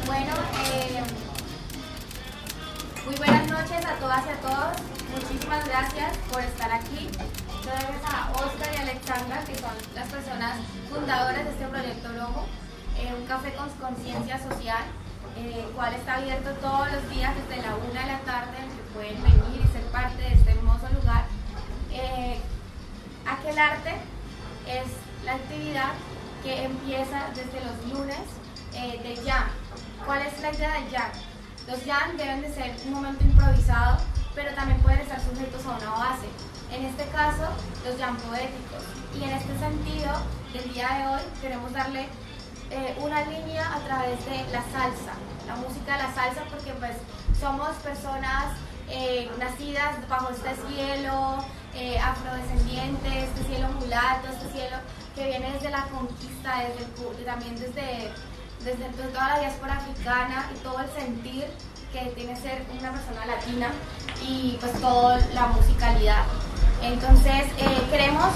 Bueno, muy buenas noches a todas y a todos. Muchísimas gracias por estar aquí. Gracias a Oscar y Alexandra, que son las personas fundadoras de este proyecto Rojo, un café con conciencia social, el cual está abierto todos los días desde la 1 de la tarde, en que pueden venir y ser parte de este hermoso lugar. Aquelarre es la actividad que empieza desde los lunes de jam. ¿Cuál es la idea del jam? Los jam deben de ser un momento improvisado, pero también pueden estar sujetos a una base. En este caso, los jam poéticos. Y en este sentido, del día de hoy, queremos darle una línea a través de la salsa, la música de la salsa, porque pues somos personas nacidas bajo este cielo afrodescendiente, este cielo mulato, este cielo que viene desde la conquista, también desde toda la diáspora africana y todo el sentir que tiene ser una persona latina y pues toda la musicalidad. Entonces queremos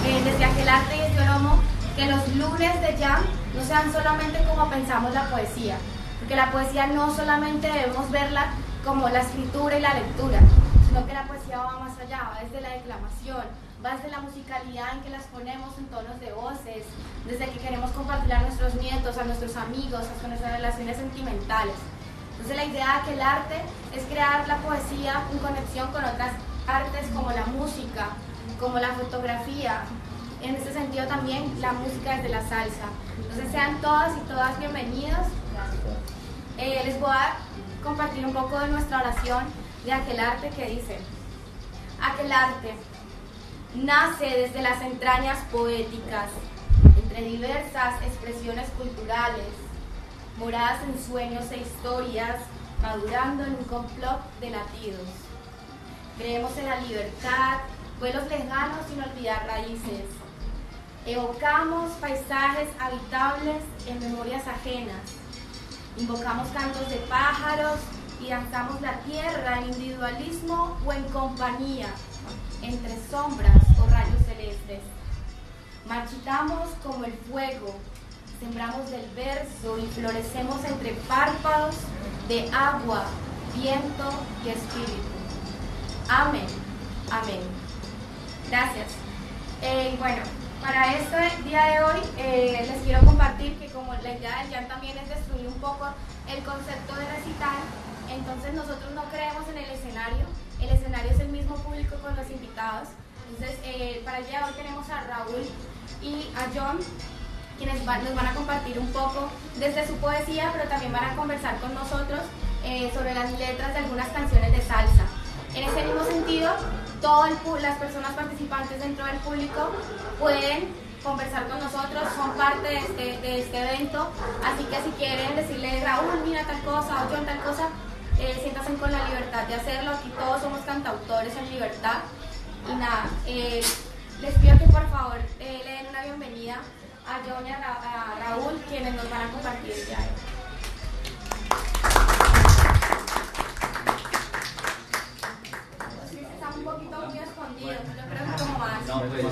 desde Aquelarre y desde Oromo que los lunes de jam no sean solamente como pensamos la poesía, porque la poesía no solamente debemos verla como la escritura y la lectura, sino que la poesía va más allá, va desde la declamación, va desde la musicalidad en que las ponemos en tonos de voces, desde que queremos compartir a nuestros nietos, a nuestros amigos, hasta nuestras relaciones sentimentales. Entonces la idea de Aquelarre es crear la poesía en conexión con otras artes como la música, como la fotografía, en este sentido también la música desde la salsa. Entonces sean todas y todas bienvenidos. Les voy a compartir un poco de nuestra oración de Aquelarre, que dice: Aquelarre nace desde las entrañas poéticas, entre diversas expresiones culturales, moradas en sueños e historias, madurando en un complot de latidos. Creemos en la libertad, vuelos lejanos sin olvidar raíces. Evocamos paisajes habitables en memorias ajenas. Invocamos cantos de pájaros y danzamos la tierra en individualismo o en compañía, entre sombras o rayos celestes. Marchitamos como el fuego, sembramos del verso y florecemos entre párpados de agua, viento y espíritu. Amén. Amén. Gracias. Bueno, para este día de hoy les quiero compartir que como la idea del jam también es destruir un poco el concepto de recital, entonces nosotros no creemos en el escenario es el mismo público con los invitados. Entonces para el día de hoy tenemos a Raúl y a John, quienes nos van a compartir un poco desde su poesía, pero también van a conversar con nosotros sobre las letras de algunas canciones de salsa. En ese mismo sentido, todas las personas participantes dentro del público pueden conversar con nosotros, son parte de este evento, así que si quieren decirle Raúl, mira tal cosa, o John tal cosa, siéntanse con la libertad de hacerlo. Aquí todos somos cantautores en libertad. Y nada, les pido que por favor le den una bienvenida a John y a Raúl, quienes nos van a compartir ya. Un poquito muy escondido, yo creo que como más. No, pues.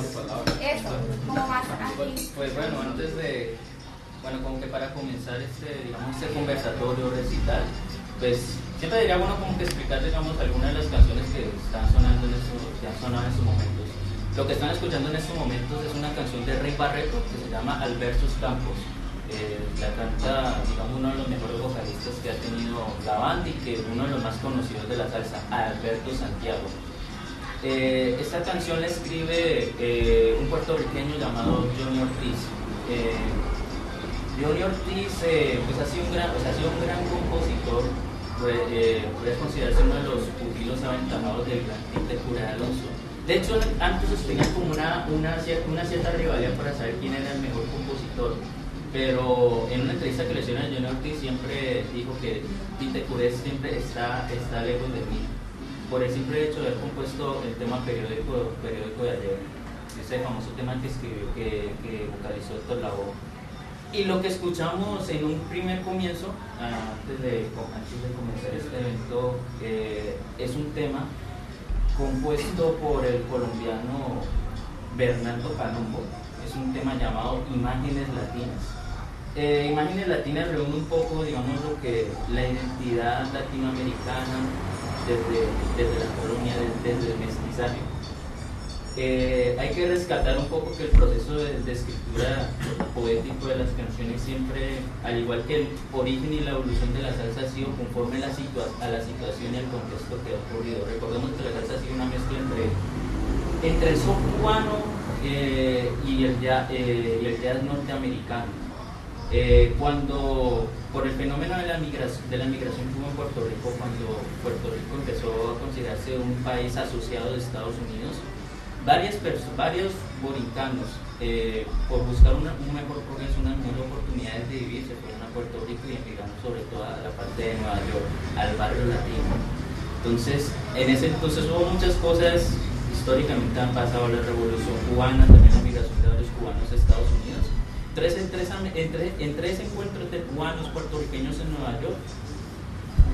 Eso, como más aquí. Pues bueno, como que para comenzar este conversatorio recital, pues siempre diría bueno como que explicar, digamos, algunas de las canciones que están sonando que han sonado en estos momentos. Lo que están escuchando en estos momentos es una canción de Rey Barreto que se llama Albertus Campos. La canta, digamos, uno de los mejores vocalistas que ha tenido la banda y que uno de los más conocidos de la salsa, Alberto Santiago. Esta canción la escribe un puertorriqueño llamado Johnny Ortiz. Johnny Ortiz pues ha sido un gran compositor, puede considerarse uno de los pupilos aventajados del gran Tite Cura de Alonso. De hecho, antes tenían como una cierta rivalidad para saber quién era el mejor compositor, pero en una entrevista que le hicieron a Johnny Ortiz siempre dijo que Tite Cura siempre está lejos de mí, por el simple hecho de haber compuesto el tema periódico de ayer, ese famoso tema que escribió, que vocalizó Héctor Lavoe. Y lo que escuchamos en un primer comienzo, antes de comenzar este evento, es un tema compuesto por el colombiano Bernardo Palombo. Es un tema llamado Imágenes Latinas. Imágenes Latinas reúne un poco, digamos, lo que la identidad latinoamericana desde la colonia, desde el mestizaje. Hay que rescatar un poco que el proceso de escritura poético de las canciones siempre, al igual que el origen y la evolución de la salsa, ha sido conforme a la situación y al contexto que ha ocurrido. Recordemos que la salsa ha sido una mezcla entre el son cubano y el jazz norteamericano. Cuando, por el fenómeno de la migración que hubo en Puerto Rico, cuando Puerto Rico empezó a considerarse un país asociado de Estados Unidos, varios boricanos, por buscar un mejor progreso, unas mejores oportunidades de vivir, se fueron a Puerto Rico y emigraron sobre todo a la parte de Nueva York, al barrio latino. Entonces, en ese entonces hubo muchas cosas, históricamente han pasado la Revolución Cubana, también la migración de varios cubanos a Estados Unidos. Entre ese encuentro entre cubanos puertorriqueños en Nueva York,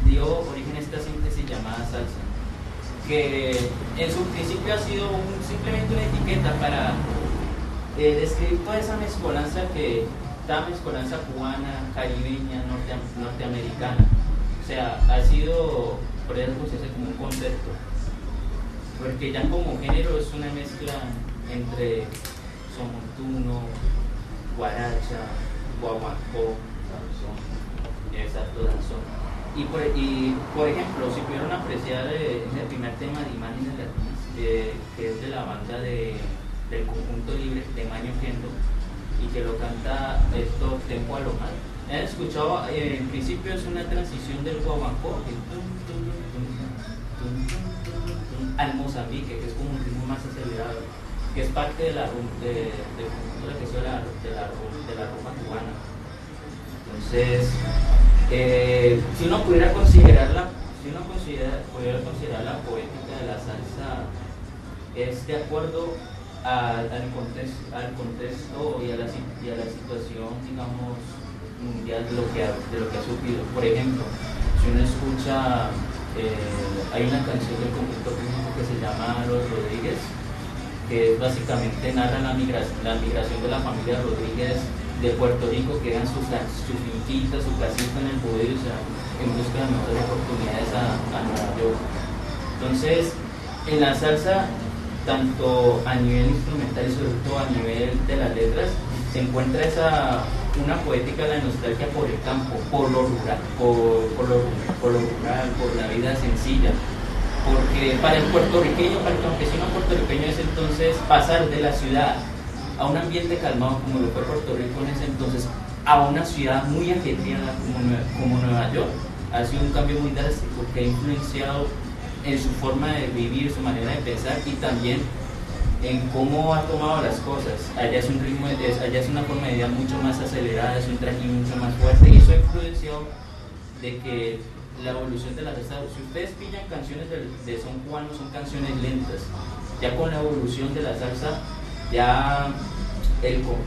dio origen a esta síntesis llamada salsa, que en su principio ha sido simplemente una etiqueta para describir toda esa mezcolanza cubana, caribeña, norteamericana. O sea, ha sido, por eso se hace como un concepto, porque ya como género es una mezcla entre son montuno, guaracha, guaguancó, danzón, danzón. Y por ejemplo, si pudieron apreciar el primer tema de Imágenes Latinas, que es de la banda del conjunto libre de Maño Kendo, y que lo canta Héctor Tempo Alomar. Han escuchado, en principio es una transición del guaguancó al Mozambique, que es como un ritmo más acelerado, que es parte de la rumba cubana. Entonces, si uno pudiera considerar la poética de la salsa, es de acuerdo al contexto y a la situación, digamos, mundial de lo que ha sufrido. Por ejemplo, si uno escucha, hay una canción del conjunto rítmico que se llama Los Rodríguez, que básicamente narra la migración de la familia Rodríguez de Puerto Rico, que eran su finquita, su casita en el poder, o sea, en busca de mejores oportunidades a Nueva York. Entonces, en la salsa, tanto a nivel instrumental y sobre todo a nivel de las letras, se encuentra una poética de la nostalgia por el campo, por lo rural, por la vida sencilla. Porque para el puertorriqueño, para el campesino puertorriqueño, es entonces pasar de la ciudad a un ambiente calmado como lo fue Puerto Rico en ese entonces, a una ciudad muy ajetreada como Nueva York, ha sido un cambio muy drástico que ha influenciado en su forma de vivir, su manera de pensar y también en cómo ha tomado las cosas. Allá es una forma de vida mucho más acelerada, es un traje mucho más fuerte, y eso ha influenciado de que la evolución de la salsa, si ustedes pillan canciones de son cubano, son canciones lentas. Ya con la evolución de la salsa, ya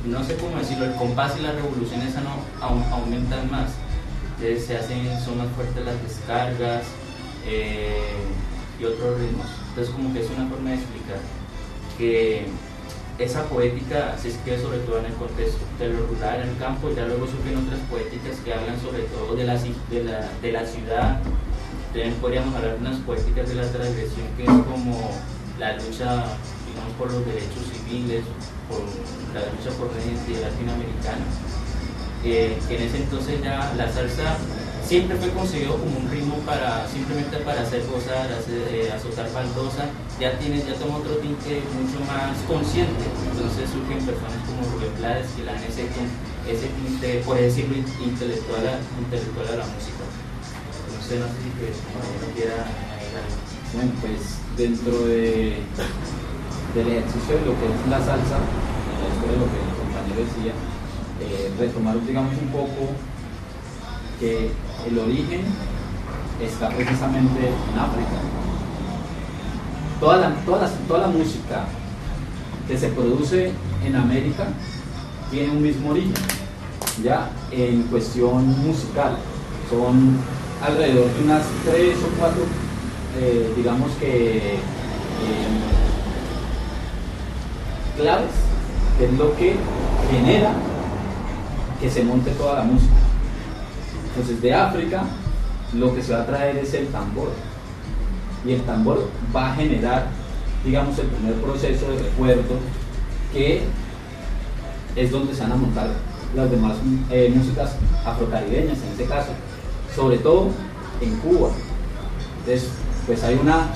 no sé cómo decirlo, el compás y las revoluciones aumentan más. Entonces son más fuertes las descargas y otros ritmos. Entonces como que es una forma de explicar que esa poética se escribe sobre todo en el contexto de lo rural, en el campo, y ya luego surgen otras poéticas que hablan sobre todo de la ciudad. También podríamos hablar de unas poéticas de la transgresión, que es como la lucha, digamos, por los derechos civiles, por la lucha por la identidad latinoamericana, que en ese entonces ya la salsa siempre fue concebido como un ritmo simplemente para hacer gozar, azotar baldosa, ya toma otro tinte mucho más consciente. Entonces surgen personas como Rubén Blades que le dan ese tinte, por decirlo, intelectual a la música. No sé si compañero quiera añadir algo. Bueno, pues dentro del ejercicio de lo que es la salsa, después de lo que el compañero decía, retomar, digamos, un poco que el origen está precisamente en África. Toda la música que se produce en América tiene un mismo origen, ya en cuestión musical. Son alrededor de unas 3 o 4, digamos que claves, que es lo que genera que se monte toda la música. Entonces, de África lo que se va a traer es el tambor, y el tambor va a generar, digamos, el primer proceso de recuerdo, que es donde se van a montar las demás músicas afrocaribeñas, en este caso, sobre todo en Cuba. Entonces, pues hay una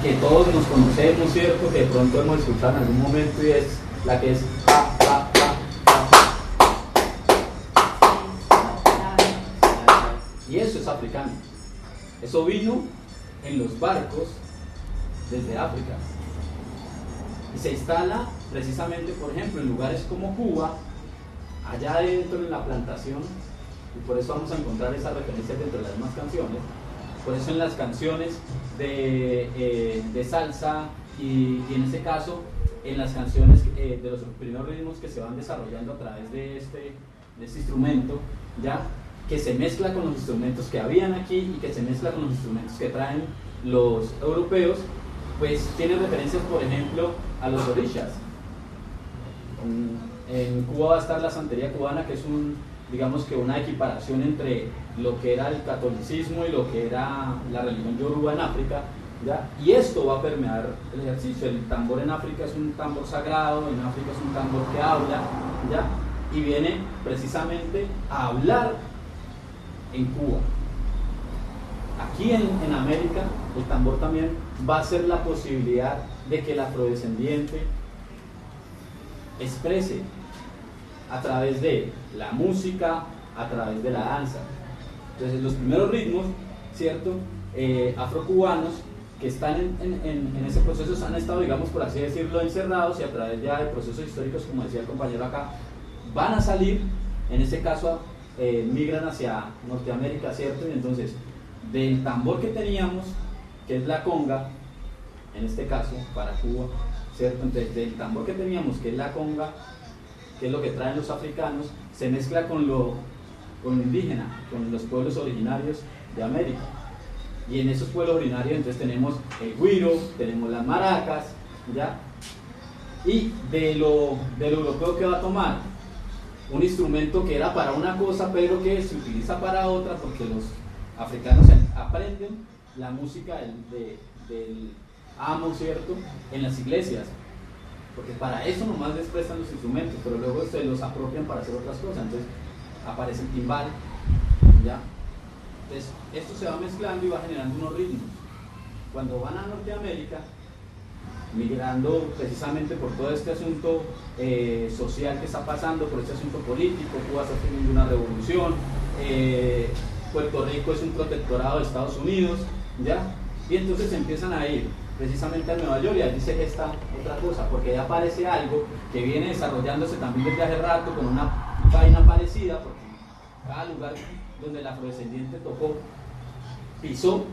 que todos nos conocemos, ¿cierto?, que de pronto hemos escuchado en algún momento, y es la que es y eso es africano. Eso vino en los barcos desde África y se instala precisamente, por ejemplo, en lugares como Cuba, allá adentro en la plantación, y por eso vamos a encontrar esas referencias dentro de las demás canciones. Por eso en las canciones de salsa y en este caso en las canciones de los primeros ritmos que se van desarrollando a través de este instrumento, ya que se mezcla con los instrumentos que habían aquí y que se mezcla con los instrumentos que traen los europeos, pues tiene referencias, por ejemplo, a los orishas. En Cuba va a estar la santería cubana, que es digamos que una equiparación entre lo que era el catolicismo y lo que era la religión yoruba en África, ¿ya? Y esto va a permear el ejercicio. El tambor en África es un tambor sagrado, en África es un tambor que habla, ¿ya? Y viene precisamente a hablar en Cuba. Aquí en América el tambor también va a ser la posibilidad de que el afrodescendiente exprese a través de la música, a través de la danza. Entonces los primeros ritmos, ¿cierto?, afrocubanos que están en ese proceso han estado, digamos, por así decirlo, encerrados, y a través ya de procesos históricos, como decía el compañero acá, van a salir, en este caso migran hacia Norteamérica, ¿cierto? Y entonces del tambor que teníamos, que es la conga, en este caso para Cuba, ¿cierto? Entonces del tambor que teníamos, que es la conga, que es lo que traen los africanos, se mezcla con lo indígena, con los pueblos originarios de América. Y en esos pueblos originarios entonces tenemos el güiro, tenemos las maracas, ¿ya? Y de lo europeo, que va a tomar un instrumento que era para una cosa pero que se utiliza para otra, porque los africanos aprenden la música del amo, ¿cierto?, en las iglesias, porque para eso nomás les prestan los instrumentos, pero luego se los apropian para hacer otras cosas. Entonces aparece el timbal, ¿ya? Entonces esto se va mezclando y va generando unos ritmos. Cuando van a Norteamérica, migrando precisamente por todo este asunto social que está pasando, por este asunto político, Cuba está teniendo una revolución, Puerto Rico es un protectorado de Estados Unidos, ¿ya? Y entonces empiezan a ir precisamente a Nueva York, y ahí se gesta otra cosa, porque ahí aparece algo que viene desarrollándose también desde hace rato con una vaina parecida, porque cada lugar donde el afrodescendiente tocó, pisó,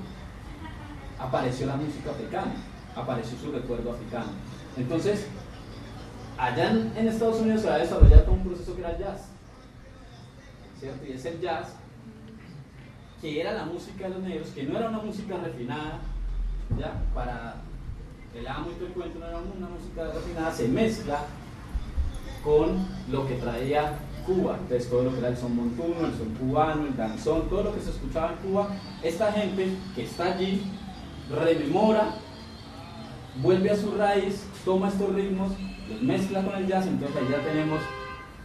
apareció la música africana, apareció su recuerdo africano. Entonces, allá en Estados Unidos se va a desarrollar todo un proceso que era el jazz, ¿cierto? Y es el jazz, que era la música de los negros, que no era una música refinada, ya, para el amo y todo el cuento, no era una música refinada, se mezcla con lo que traía Cuba. Entonces todo lo que era el son montuno, el son cubano, el danzón, todo lo que se escuchaba en Cuba, esta gente que está allí rememora, vuelve a su raíz, toma estos ritmos, los mezcla con el jazz. Entonces ahí ya tenemos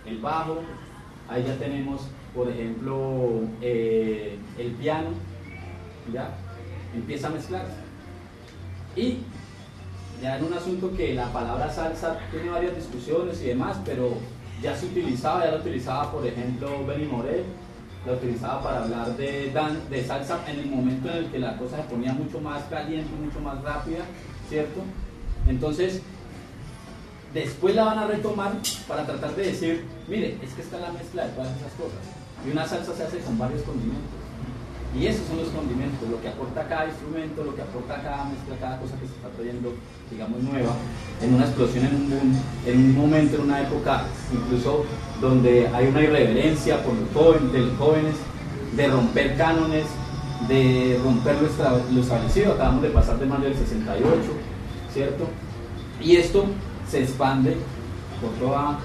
el bajo, ahí ya tenemos por ejemplo, el piano, ¿ya? Empieza a mezclarse. Y ya en un asunto que la palabra salsa tiene varias discusiones y demás, pero ya la utilizaba por ejemplo Benny Moré, la utilizaba para hablar de salsa en el momento en el que la cosa se ponía mucho más caliente, mucho más rápida, ¿cierto? Entonces, después la van a retomar para tratar de decir, mire, es que está la mezcla de todas esas cosas. Y una salsa se hace con varios condimentos. Y esos son los condimentos, lo que aporta cada instrumento, lo que aporta cada mezcla, cada cosa que se está trayendo, digamos, nueva, en una explosión, en un boom, en un momento, en una época, incluso donde hay una irreverencia por de los jóvenes, de romper cánones, de romper lo establecido. Acabamos de pasar de mayo del 68, ¿cierto? Y esto se expande por toda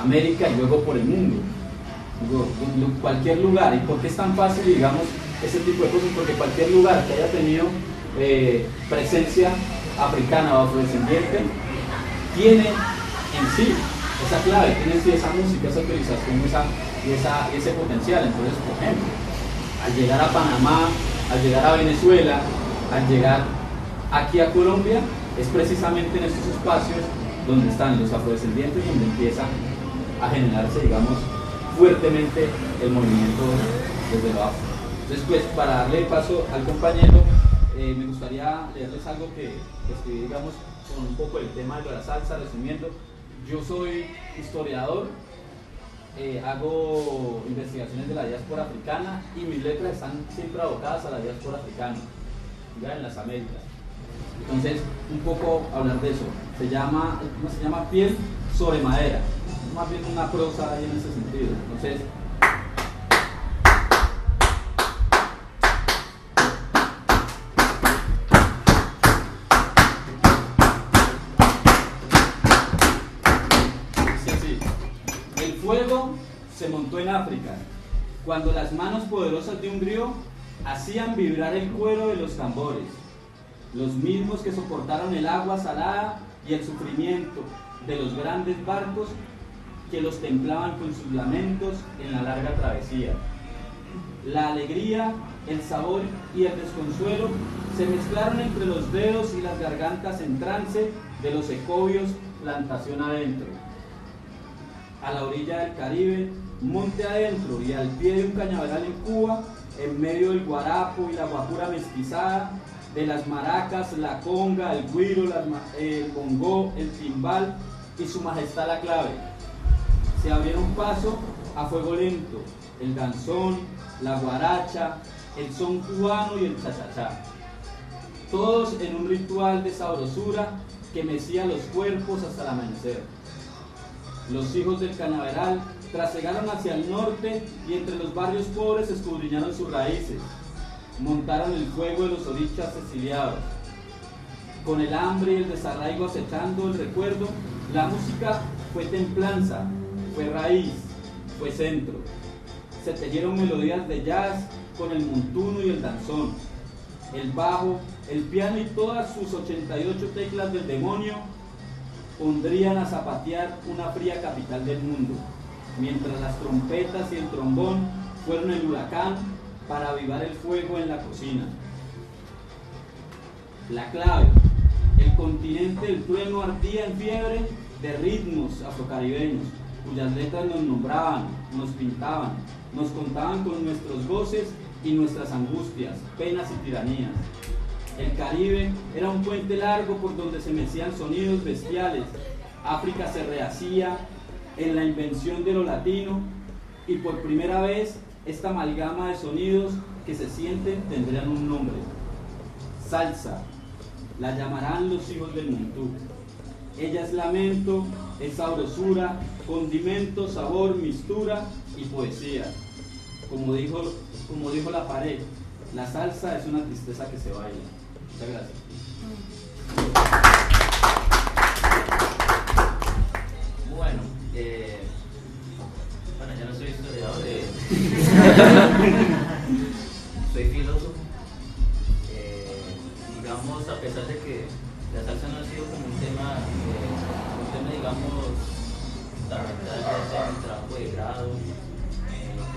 América y luego por el mundo, cualquier lugar. ¿Y por qué es tan fácil, digamos, ese tipo de cosas? Porque cualquier lugar que haya tenido presencia africana o afrodescendiente tiene en sí esa clave, tiene en sí esa música, esa utilización y ese potencial. Entonces, por ejemplo, al llegar a Panamá, al llegar a Venezuela, al llegar aquí a Colombia, es precisamente en estos espacios donde están los afrodescendientes, donde empieza a generarse, digamos, fuertemente el movimiento desde lo afro. Entonces, pues, para darle paso al compañero, me gustaría leerles algo que escribí, digamos, con un poco el tema de la salsa, resumiendo. Yo soy historiador, hago investigaciones de la diáspora africana y mis letras están siempre abocadas a la diáspora africana, ya en las Américas. Entonces, un poco hablar de eso. Se llama Piel sobre madera. Más bien una prosa ahí en ese sentido. Entonces, el fuego se montó en África, cuando las manos poderosas de un griot hacían vibrar el cuero de los tambores, los mismos que soportaron el agua salada y el sufrimiento de los grandes barcos que los templaban con sus lamentos en la larga travesía. La alegría, el sabor y el desconsuelo se mezclaron entre los dedos y las gargantas en trance de los ecobios plantación adentro. A la orilla del Caribe, monte adentro y al pie de un cañaveral en Cuba, en medio del guarapo y la guapura mestizada, de las maracas, la conga, el güiro, el bongó, el timbal y su majestad la clave. Se abrieron paso a fuego lento, el danzón, la guaracha, el son cubano y el chachachá. Todos en un ritual de sabrosura que mecía los cuerpos hasta el amanecer. Los hijos del cañaveral trasegaron hacia el norte y entre los barrios pobres escudriñaron sus raíces. Montaron el fuego de los orichas exiliados. Con el hambre y el desarraigo acechando el recuerdo, la música fue templanza, fue raíz, fue centro. Se tejieron melodías de jazz con el montuno y el danzón. El bajo, el piano y todas sus 88 teclas del demonio pondrían a zapatear una fría capital del mundo, mientras las trompetas y el trombón fueron el huracán para avivar el fuego en la cocina. La clave, el continente del trueno ardía en fiebre de ritmos afrocaribeños, cuyas letras nos nombraban, nos pintaban, nos contaban con nuestros goces y nuestras angustias, penas y tiranías. El Caribe era un puente largo por donde se mecían sonidos bestiales. África se rehacía en la invención de lo latino y por primera vez esta amalgama de sonidos que se sienten tendrían un nombre: salsa. La llamarán los hijos del Montú. Ella es lamento, es sabrosura, condimento, sabor, mistura y poesía. Como dijo la pared, la salsa es una tristeza que se baila. Muchas gracias. Bueno, ya no soy historiador, soy filósofo. Digamos, a pesar de que la salsa no ha sido como un tema digamos, fundamental, ya sea en el trabajo de grado,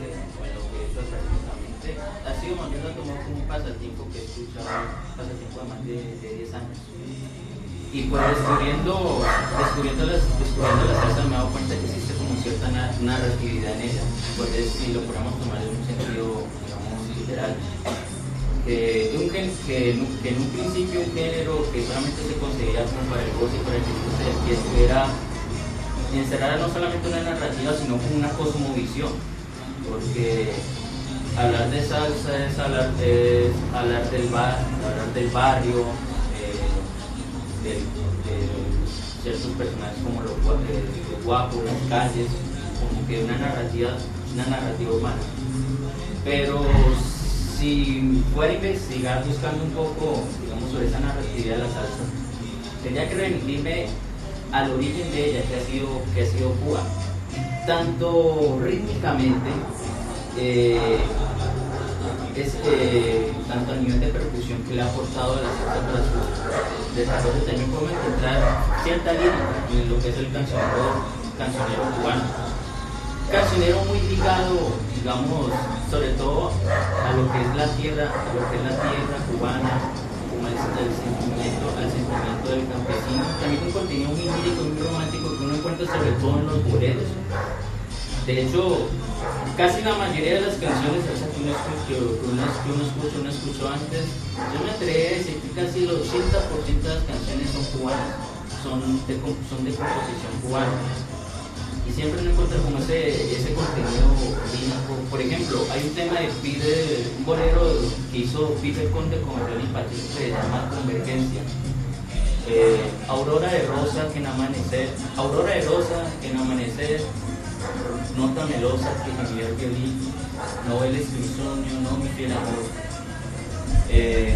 o en lo que he hecho académicamente, ha sido más bien lo tomado como un pasatiempo que he escuchado, un pasatiempo de más de 10 años. Y pues descubriendo la salsa me he dado cuenta que existe como cierta narratividad en ella, pues si lo podemos tomar en un sentido, digamos, literal. Que en un principio un género que solamente se conseguía como para el goce y para el disfrute del piezo era encerrar no solamente una narrativa, sino como una cosmovisión, porque hablar de salsa es hablar del barrio, de ciertos personajes como los guapos, las calles, como que una narrativa humana. Pero si fuera a investigar buscando un poco, digamos, sobre esa narratividad de la salsa, tendría que remitirme al origen de ella, que ha sido Cuba. Tanto rítmicamente, tanto a nivel de percusión que le ha aportado a la salsa para su desarrollo, también podemos encontrar cierta lírica en lo que es el cancionero cubano. Cancionero muy ligado, digamos, sobre todo a lo que es la tierra cubana, como al sentimiento del campesino. También un contenido muy lírico y muy romántico que uno encuentra sobre todo en los boleros. De hecho, casi la mayoría de las canciones que uno escuchó antes, yo me atrevería a decir que casi el 80% de las canciones son cubanas, son de composición cubana. Y siempre uno encuentra como ese contenido lírico. Por ejemplo, hay un tema de un bolero que hizo Peter Conde con Johnny Pacheco que se llama Convergencia. Aurora de rosa que en amanecer, nota melosa que gemía el violín, no veles tu insomnio, no mi fiel amor. Es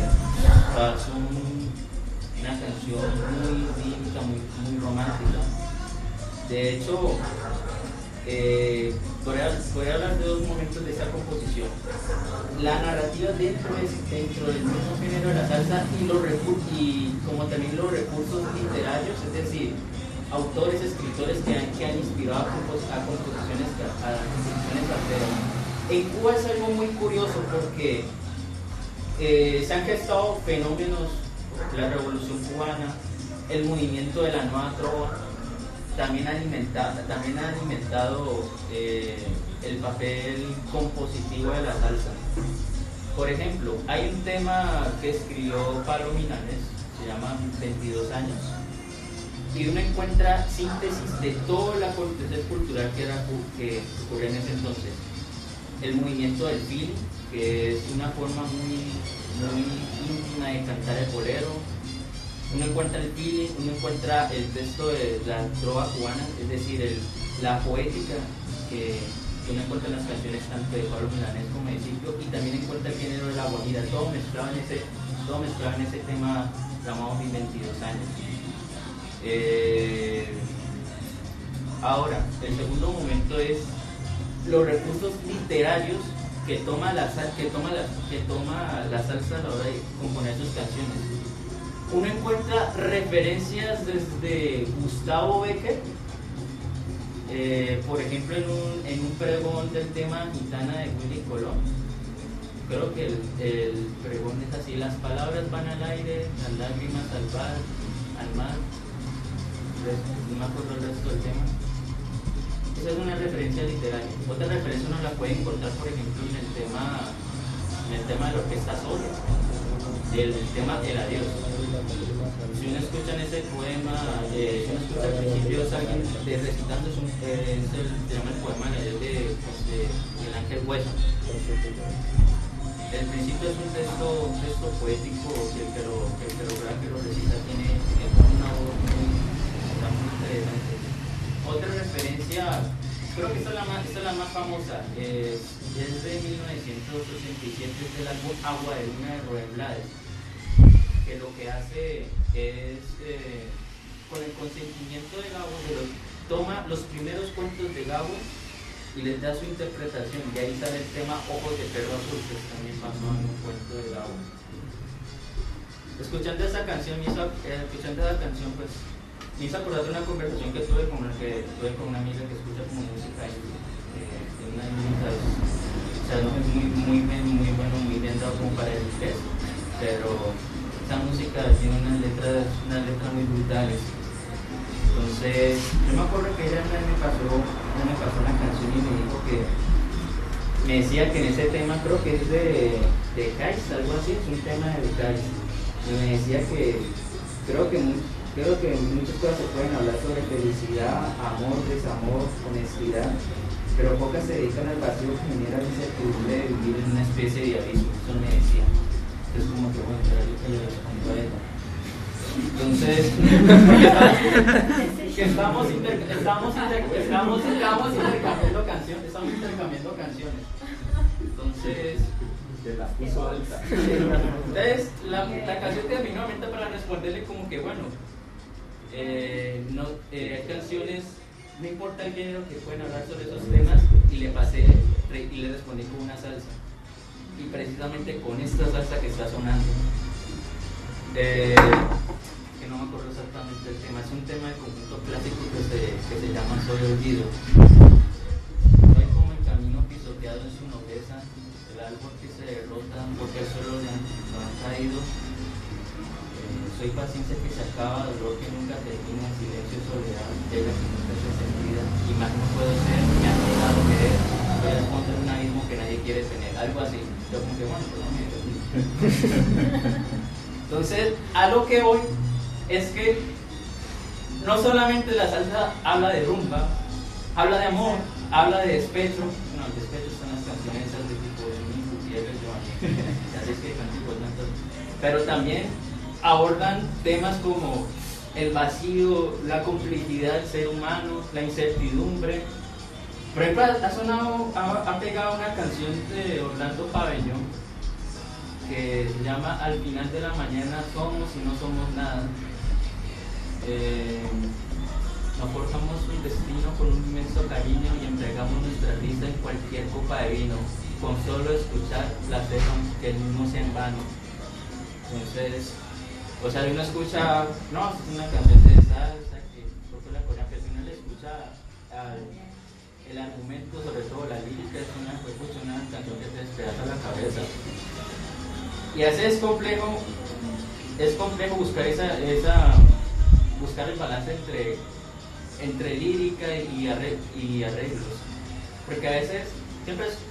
una canción muy lírica, muy romántica. De hecho, podría hablar de dos momentos de esa composición. La narrativa dentro del mismo género de la salsa y como también los recursos literarios, es decir, autores, escritores que han inspirado a composiciones salseras. En Cuba es algo muy curioso porque se han gestado fenómenos, la revolución cubana, el movimiento de la nueva trova, también ha alimentado el papel compositivo de la salsa. Por ejemplo, hay un tema que escribió Pablo Milanés, se llama 22 años, y uno encuentra síntesis de todo el acontecer cultural que ocurrió en ese entonces. El movimiento del feeling, que es una forma muy íntima de cantar el bolero. Uno encuentra el feeling, uno encuentra el texto de la trova cubana, es decir, la poética que uno encuentra en las canciones tanto de Pablo Milanés como de Cipio, y también encuentra el género de la guajira, todo mezclado en ese tema llamado Mis 22 años. Ahora, el segundo momento es los recursos literarios que toma la salsa a la hora de componer sus canciones. Uno encuentra referencias desde Gustavo Bécquer, por ejemplo en un pregón del tema Gitana de Willy Colón. Creo que el pregón es así: las palabras van al aire, las lágrimas al mar. No me acuerdo el resto del tema. Esa es una referencia literaria. Otra referencia uno la puede encontrar, por ejemplo, en el tema de la orquesta sola, el tema El Adiós. Si uno escucha en ese poema, si uno escucha al principio es alguien recitando, se llama el poema El Adiós de Ángel Huesa. El principio es un texto poético que el que lo recita tiene una voz muy interesante. Otra referencia, creo que esta es la más famosa, es de 1987, es del álbum Agua de Luna de Rubén Blades, que lo que hace es, con el consentimiento de Gabo, toma los primeros cuentos de Gabo y les da su interpretación, y ahí sale el tema Ojos de Perro Azul, que también pasó en un cuento de Gabo. Escuchando esa canción, me hizo acordar de una conversación que tuve con una amiga que escucha como música tiene una lírica, o sea, no es muy bueno, muy bien dado como para el inglés, pero esa música tiene unas letras muy brutales. Entonces, yo me acuerdo que ella me pasó una canción y me dijo que, me decía que en ese tema, creo que es de Kais, algo así, es un tema de Kais, y me decía que creo que muchas cosas se pueden hablar sobre felicidad, amor, desamor, honestidad, pero pocas se dedican al vacío que genera la incertidumbre de vivir en una especie de abismo. Eso me decía. Es como que bueno, yo le respondo a ella. Entonces, que estamos intercambiando canciones. Entonces, de la puso alta. Entonces, la canción que vino a mente para responderle como que bueno, hay canciones, no importa el género, que pueden hablar sobre esos temas, y le respondí con una salsa, y precisamente con esta salsa que está sonando, que no me acuerdo exactamente el tema, es un tema de conjunto clásico que se llama Soy Olvido. Soy como el camino pisoteado en su nobleza, el árbol que se derrota porque el suelo lo han caído. Soy paciencia que se acaba, dolor que nunca termina, silencio, soledad, pega que nunca se sentida, y más no puedo ser, me han dejado querer, voy a esconder un abismo que nadie quiere tener, algo así. Yo como que bueno, pues no me Entonces, a lo que voy es que no solamente la salsa habla de rumba, habla de amor, habla de despecho. No, el despecho son las canciones esas de tipo de Luis Gutiérrez, Giovanni, ya sé que canciones tantas, pero también abordan temas como el vacío, la complejidad del ser humano, la incertidumbre. Por ejemplo, ha pegado una canción de Orlando Pabellón que se llama Al final de la mañana somos y no somos nada. Nos forjamos un destino con un inmenso cariño y entregamos nuestra risa en cualquier copa de vino, con solo escuchar placer que el mismo sea en vano. Entonces, o sea, uno escucha, no, es una canción de salsa que toca la coreana, pero si uno le escucha el argumento, sobre todo la lírica, es una canción que te despedaza la cabeza. Y así es complejo buscar el balance entre lírica y arreglos, porque a veces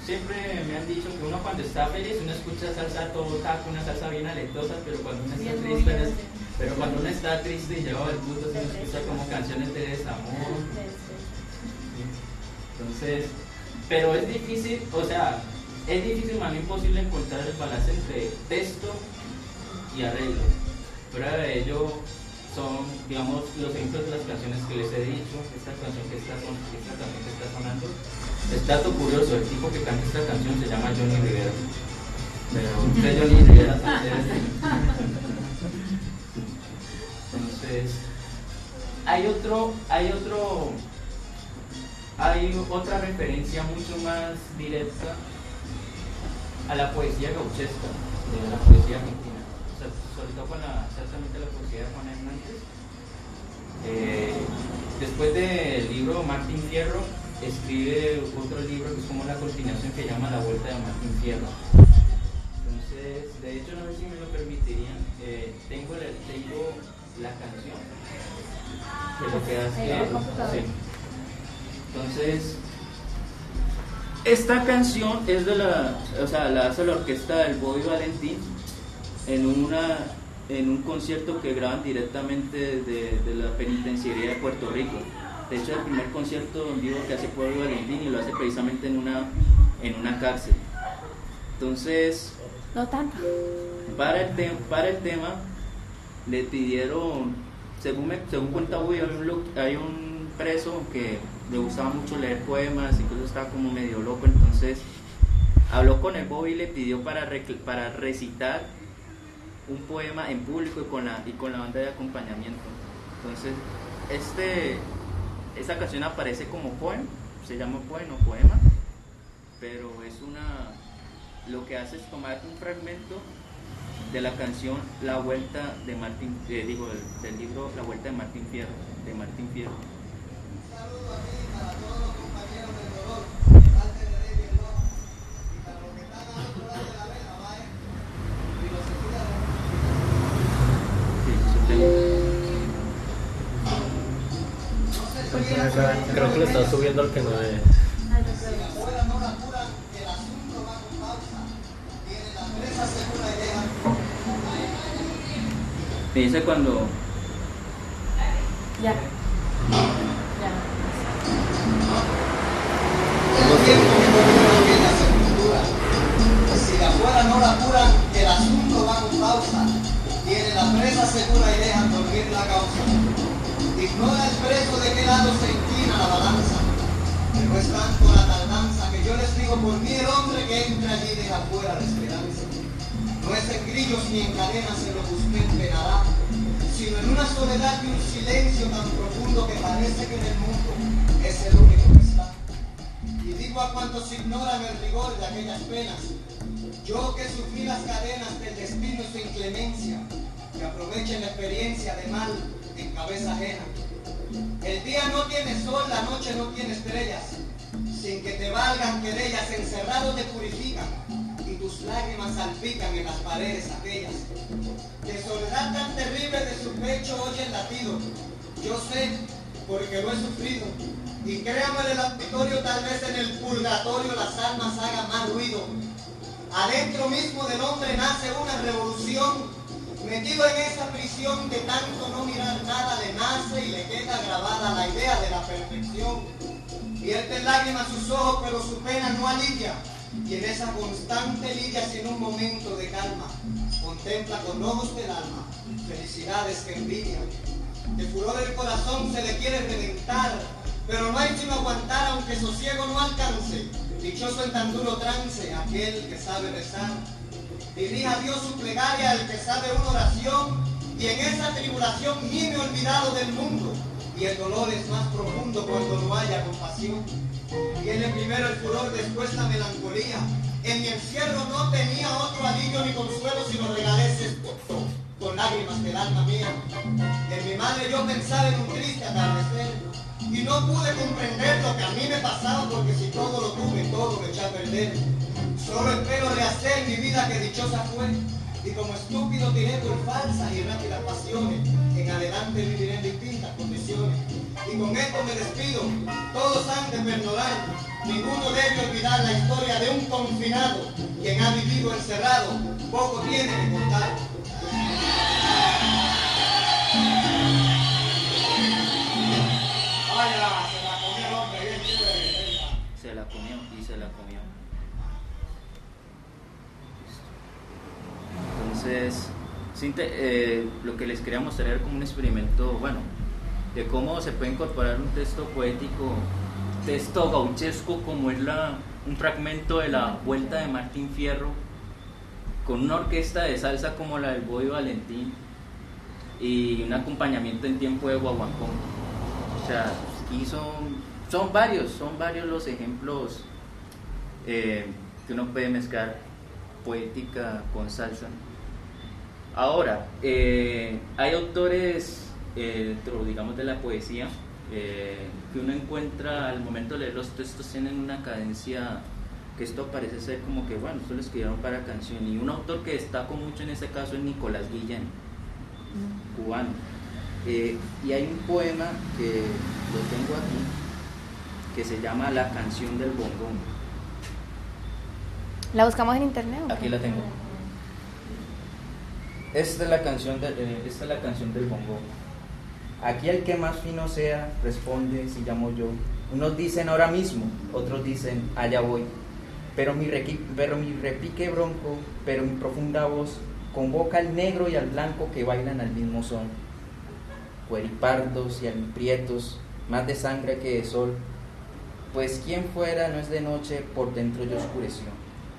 siempre me han dicho que uno cuando está feliz uno escucha salsa todo taco, una salsa bien aletosa, pero cuando uno está triste y lleva el puto se escucha como canciones de desamor. Entonces, pero es difícil, más bien imposible encontrar el balance entre texto y arreglo. Prueba de ello son, digamos, los ejemplos de las canciones que les he dicho. Esta canción que está sonando. Es dato curioso, el tipo que canta esta canción se llama Johnny Rivera. Pero usted Johnny Rivera entonces, hay otra referencia mucho más directa a la poesía gauchesca, de la poesía argentina, o sea, sobre todo exactamente la poesía de Juan Hernández. Después del libro Martín Fierro, escribe otro libro que es como la continuación, que llama La Vuelta de Martín Fierro. Entonces, de hecho, no sé si me lo permitirían, tengo la canción, que lo que hace, sí. Entonces, esta canción es la hace la orquesta del Bobby Valentín en un concierto que graban directamente de la penitenciaría de Puerto Rico. De hecho, es el primer concierto en vivo que hace Bobby Valentín, y lo hace precisamente en una cárcel. Entonces, no tanto. Para el tema le pidieron, según cuenta Bobby, hay un preso que le gustaba mucho leer poemas, incluso estaba como medio loco. Entonces habló con el Bobby y le pidió para recitar un poema en público y con la banda de acompañamiento. Entonces esa canción aparece como poema, se llama poema, pero lo que hace es tomar un fragmento de la canción La Vuelta de Martín, del libro La Vuelta de Martín Fierro, acá, creo que le está subiendo al que no es. Me dice cuando... Ya. Si la fuera no la curan, el asunto va con pausa. Tiene la presa segura y dejan dormir la causa. Ignora el preso de qué lado se inclina la balanza. Pero es tanto la tardanza que yo les digo por mí el hombre que entra allí deja fuera la esperanza. No es en grillos ni en cadenas en lo que usted penará, sino en una soledad y un silencio tan profundo que parece que en el mundo es el único que está. Y digo a cuantos ignoran el rigor de aquellas penas, yo que sufrí las cadenas del destino y su inclemencia, que aprovechen la experiencia de mal en cabeza ajena. El día no tiene sol, la noche no tiene estrellas, sin que te valgan querellas, encerrado te purifican, y tus lágrimas salpican en las paredes aquellas. De soledad tan terrible de su pecho oye el latido, yo sé, porque lo he sufrido, y créame en el auditorio, tal vez en el purgatorio las almas hagan más ruido. Adentro mismo del hombre nace una revolución, metido en esa prisión de tanto no mirar nada, le nace y le queda grabada la idea de la perfección. Vierte en lágrimas sus ojos, pero su pena no alivia, y en esa constante lidia sin un momento de calma, contempla con ojos del alma felicidades que envidian. De furor el corazón se le quiere reventar, pero no hay sino aguantar aunque sosiego no alcance. Dichoso en tan duro trance aquel que sabe rezar. Dirija a Dios su plegaria el que sabe una oración, y en esa tribulación gime olvidado del mundo, y el dolor es más profundo cuando no haya compasión. Viene primero el furor, después la melancolía. En mi encierro no tenía otro alivio ni consuelo, sino regaleces con lágrimas del alma mía. En mi madre yo pensaba en un triste atardecer, y no pude comprender lo que a mí me pasaba, porque si todo lo tuve, todo lo eché a perder. Solo espero rehacer mi vida que dichosa fue, y como estúpido tiré por falsas y rápidas pasiones, en adelante viviré en distintas condiciones. Y con esto me despido, todos han de perdonar, ninguno debe olvidar la historia de un confinado, quien ha vivido encerrado, poco tiene que contar. Se la comió y se la comió. Entonces, lo que les quería mostrar era como un experimento, bueno, de cómo se puede incorporar un texto poético, texto gauchesco, como es un fragmento de la Vuelta de Martín Fierro, con una orquesta de salsa como la del Boy Valentín y un acompañamiento en tiempo de guaguancó. O sea, aquí son varios los ejemplos que uno puede mezclar poética con salsa. Ahora, hay autores dentro, digamos, de la poesía que uno encuentra al momento de leer los textos tienen una cadencia que esto parece ser como que, bueno, esto lo escribieron para canción, y un autor que destacó mucho en este caso es Nicolás Guillén, cubano. Y hay un poema que lo tengo aquí que se llama La canción del bombón. ¿La buscamos en internet? Aquí la tengo. Esta es la canción del bombón. Aquí el que más fino sea responde si llamo yo. Unos dicen ahora mismo, otros dicen allá voy. Pero mi repique bronco, pero mi profunda voz convoca al negro y al blanco que bailan al mismo son. Pueripardos y almiprietos, más de sangre que de sol. Pues quien fuera no es de noche, por dentro yo oscureció.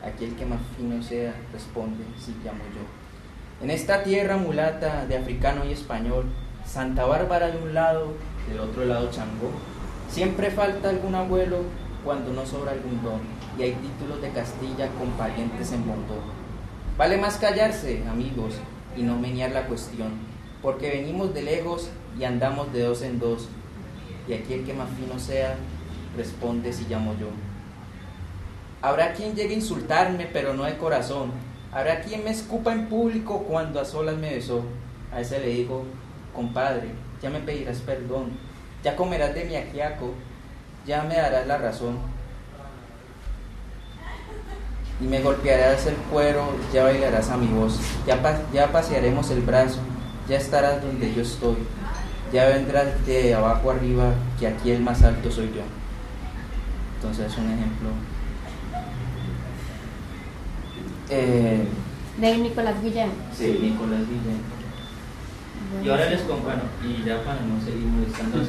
Aquí el que más fino sea responde si llamo yo. En esta tierra mulata de africano y español, Santa Bárbara de un lado, del otro lado Changó. Siempre falta algún abuelo cuando no sobra algún don, y hay títulos de Castilla con parientes en Bondón. Vale más callarse, amigos, y no menear la cuestión, porque venimos de lejos y andamos de dos en dos, y aquí el que más fino sea responde si llamo yo. Habrá quien llegue a insultarme, pero no de corazón. Habrá quien me escupa en público cuando a solas me besó. A ese le digo, compadre, ya me pedirás perdón. Ya comerás de mi ajiaco, ya me darás la razón. Y me golpearás el cuero, ya bailarás a mi voz. Ya pasearemos el brazo, ya estarás donde yo estoy. Ya vendrás de abajo arriba, que aquí el más alto soy yo. Entonces es un ejemplo. De Nicolás Guillén. Sí, Nicolás Guillén. Y ahora les comparto, y ya para no seguir molestando,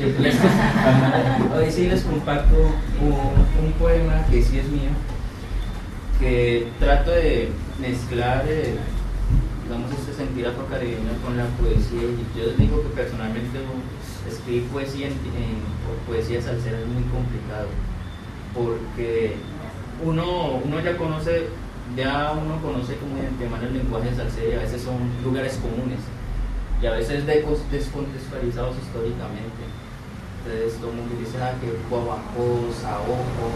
hoy sí les comparto un poema que sí es mío, que trato de mezclar, digamos, este sentir afrocaribeño con la poesía. Y yo les digo que personalmente escribir poesía o poesía salsera es muy complicado, porque uno conoce como de antemano el lenguaje salsero, y a veces son lugares comunes y a veces descontextualizados históricamente. Entonces todo el mundo dice que guaguancó, saoco,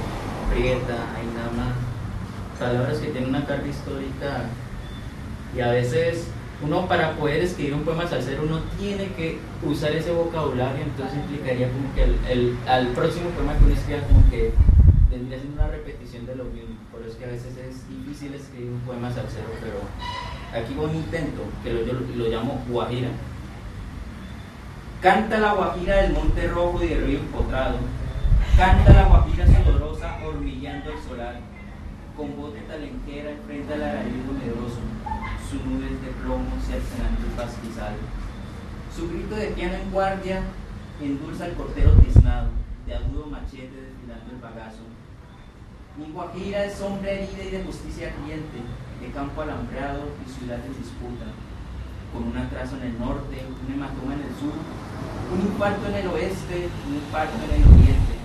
prieta, hay nada más, palabras que tienen una carga histórica, y a veces uno, para poder escribir un poema salsero, uno tiene que usar ese vocabulario. Entonces implicaría como que al próximo poema que uno escriba como que vendría siendo una repetición de lo mismo. Por eso es que a veces es difícil escribir un poema salsero, pero aquí voy un intento que yo lo llamo Guajira. Canta la guajira del Monte Rojo y del río Empotrado, canta la guajira sudorosa hormigueando el solar, con voz de talenquera enfrenta al alarido medroso, sus nubes de plomo cercenando el pastizal. Su grito de piano en guardia endulza el cortero tiznado, de agudo machete desfilando el bagazo. Mi guajira es sombra herida y de justicia ardiente, de campo alambrado y ciudad en disputa, con un atraso en el norte, un hematoma en el sur, un infarto en el oeste, un infarto en el oriente,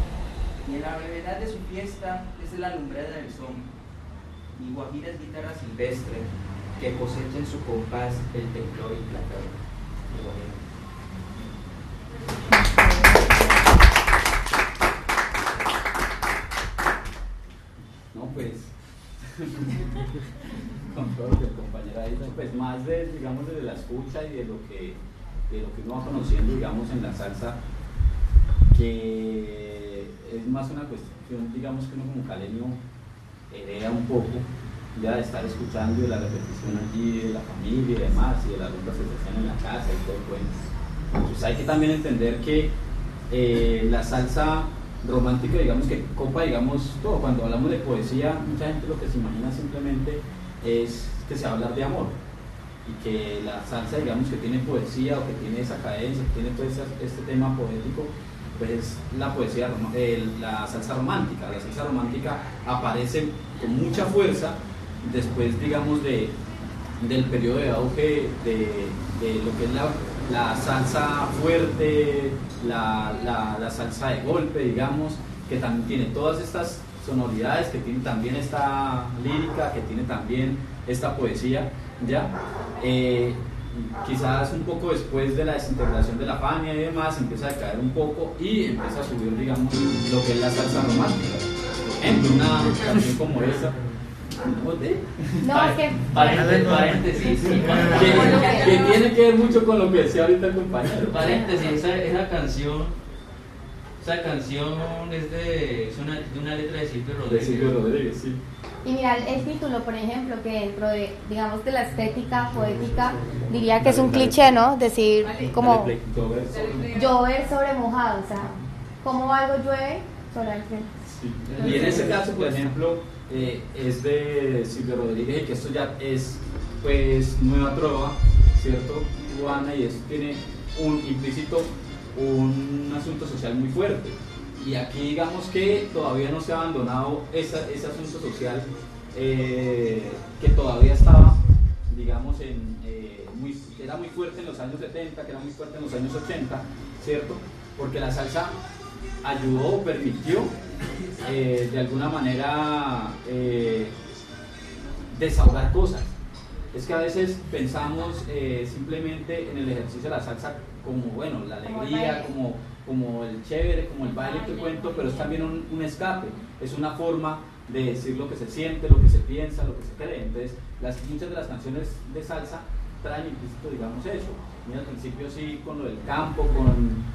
y en la brevedad de su fiesta es la alumbrada del sol. Mi guajira es guitarra silvestre, que cosecha en su compás el temblor implacable. No, pues, con todo lo que el compañero ha dicho, pues más digamos, desde la escucha y de lo que uno va conociendo, digamos, en la salsa, que es más una cuestión, digamos, que uno como caleño hereda un poco, ya de estar escuchando, y de la repetición allí de la familia y demás, y de las rutas que se hacen en la casa y todo el cuento. Pues hay que también entender que la salsa romántica, digamos, que copa, digamos, todo. Cuando hablamos de poesía, mucha gente lo que se imagina simplemente es que se va a hablar de amor, y que la salsa, digamos, que tiene poesía, o que tiene esa cadencia, que tiene todo este tema poético, pues es la poesía, la salsa romántica. La salsa romántica aparece con mucha fuerza después, digamos, del periodo de auge de lo que es la salsa fuerte, la salsa de golpe, digamos, que también tiene todas estas sonoridades, que tiene también esta lírica, que tiene también esta poesía, ¿ya? Quizás un poco después de la desintegración de la Fania y demás, empieza a caer un poco y empieza a subir, digamos, lo que es la salsa romántica. Por ejemplo, una canción como esa. No, es que Paréntesis, que tiene que ver mucho con lo que decía ahorita el compañero. paréntesis, esa canción es de una letra de Silvio De Rodríguez. Silvio Rodríguez, sí. Y mira, el título, por ejemplo, que dentro de, digamos, de la estética poética, diría que es un cliché, ¿no? Decir como llover sobre mojado, o sea, como algo llueve sobre el frente. Sí. Y en ese caso, por ejemplo, es de Silvio Rodríguez, y que esto ya es, pues, nueva trova, ¿cierto? Cubana, y eso tiene implícito un asunto social muy fuerte. Y aquí, digamos, que todavía no se ha abandonado ese asunto social, que todavía estaba, digamos, era muy fuerte en los años 70, que era muy fuerte en los años 80, ¿cierto? Porque la salsa ayudó, permitió, de alguna manera, desahogar cosas. Es que a veces pensamos simplemente en el ejercicio de la salsa como, bueno, la alegría, como el chévere, como el baile que cuento, pero es también un escape, es una forma de decir lo que se siente, lo que se piensa, lo que se cree. Entonces, muchas de las canciones de salsa traen implícito, digamos, eso. Mira, al principio sí, con lo del campo,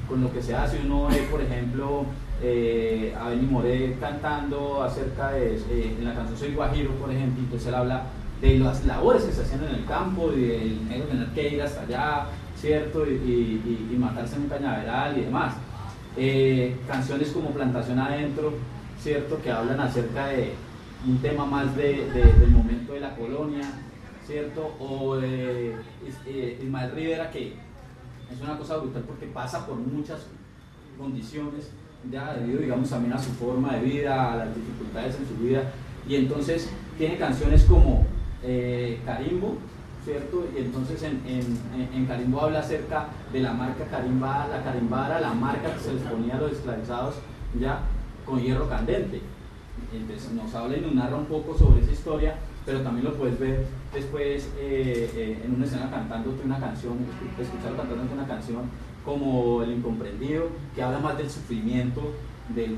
con lo que se hace, uno ve, por ejemplo, a Benny Moré cantando acerca de, en la canción Soy Guajiro, por ejemplo, entonces él habla de las labores que se hacían en el campo y del negro tener que ir hasta allá, ¿cierto? Y matarse en un cañaveral y demás. Canciones como Plantación Adentro, ¿cierto? Que hablan acerca de un tema más del momento de la colonia, ¿cierto? O de Ismael Rivera, que es una cosa brutal porque pasa por muchas condiciones, ya debido, digamos, también a su forma de vida, a las dificultades en su vida, y entonces tiene canciones como Carimbo, ¿cierto? Y entonces en Carimbo habla acerca de la marca Carimbada. La Carimbada era la marca que se les ponía a los esclavizados ya con hierro candente. Entonces nos habla y nos narra un poco sobre esa historia, pero también lo puedes ver después en una escena cantándote una canción, escucharlo cantándote una canción como El Incomprendido, que habla más del sufrimiento del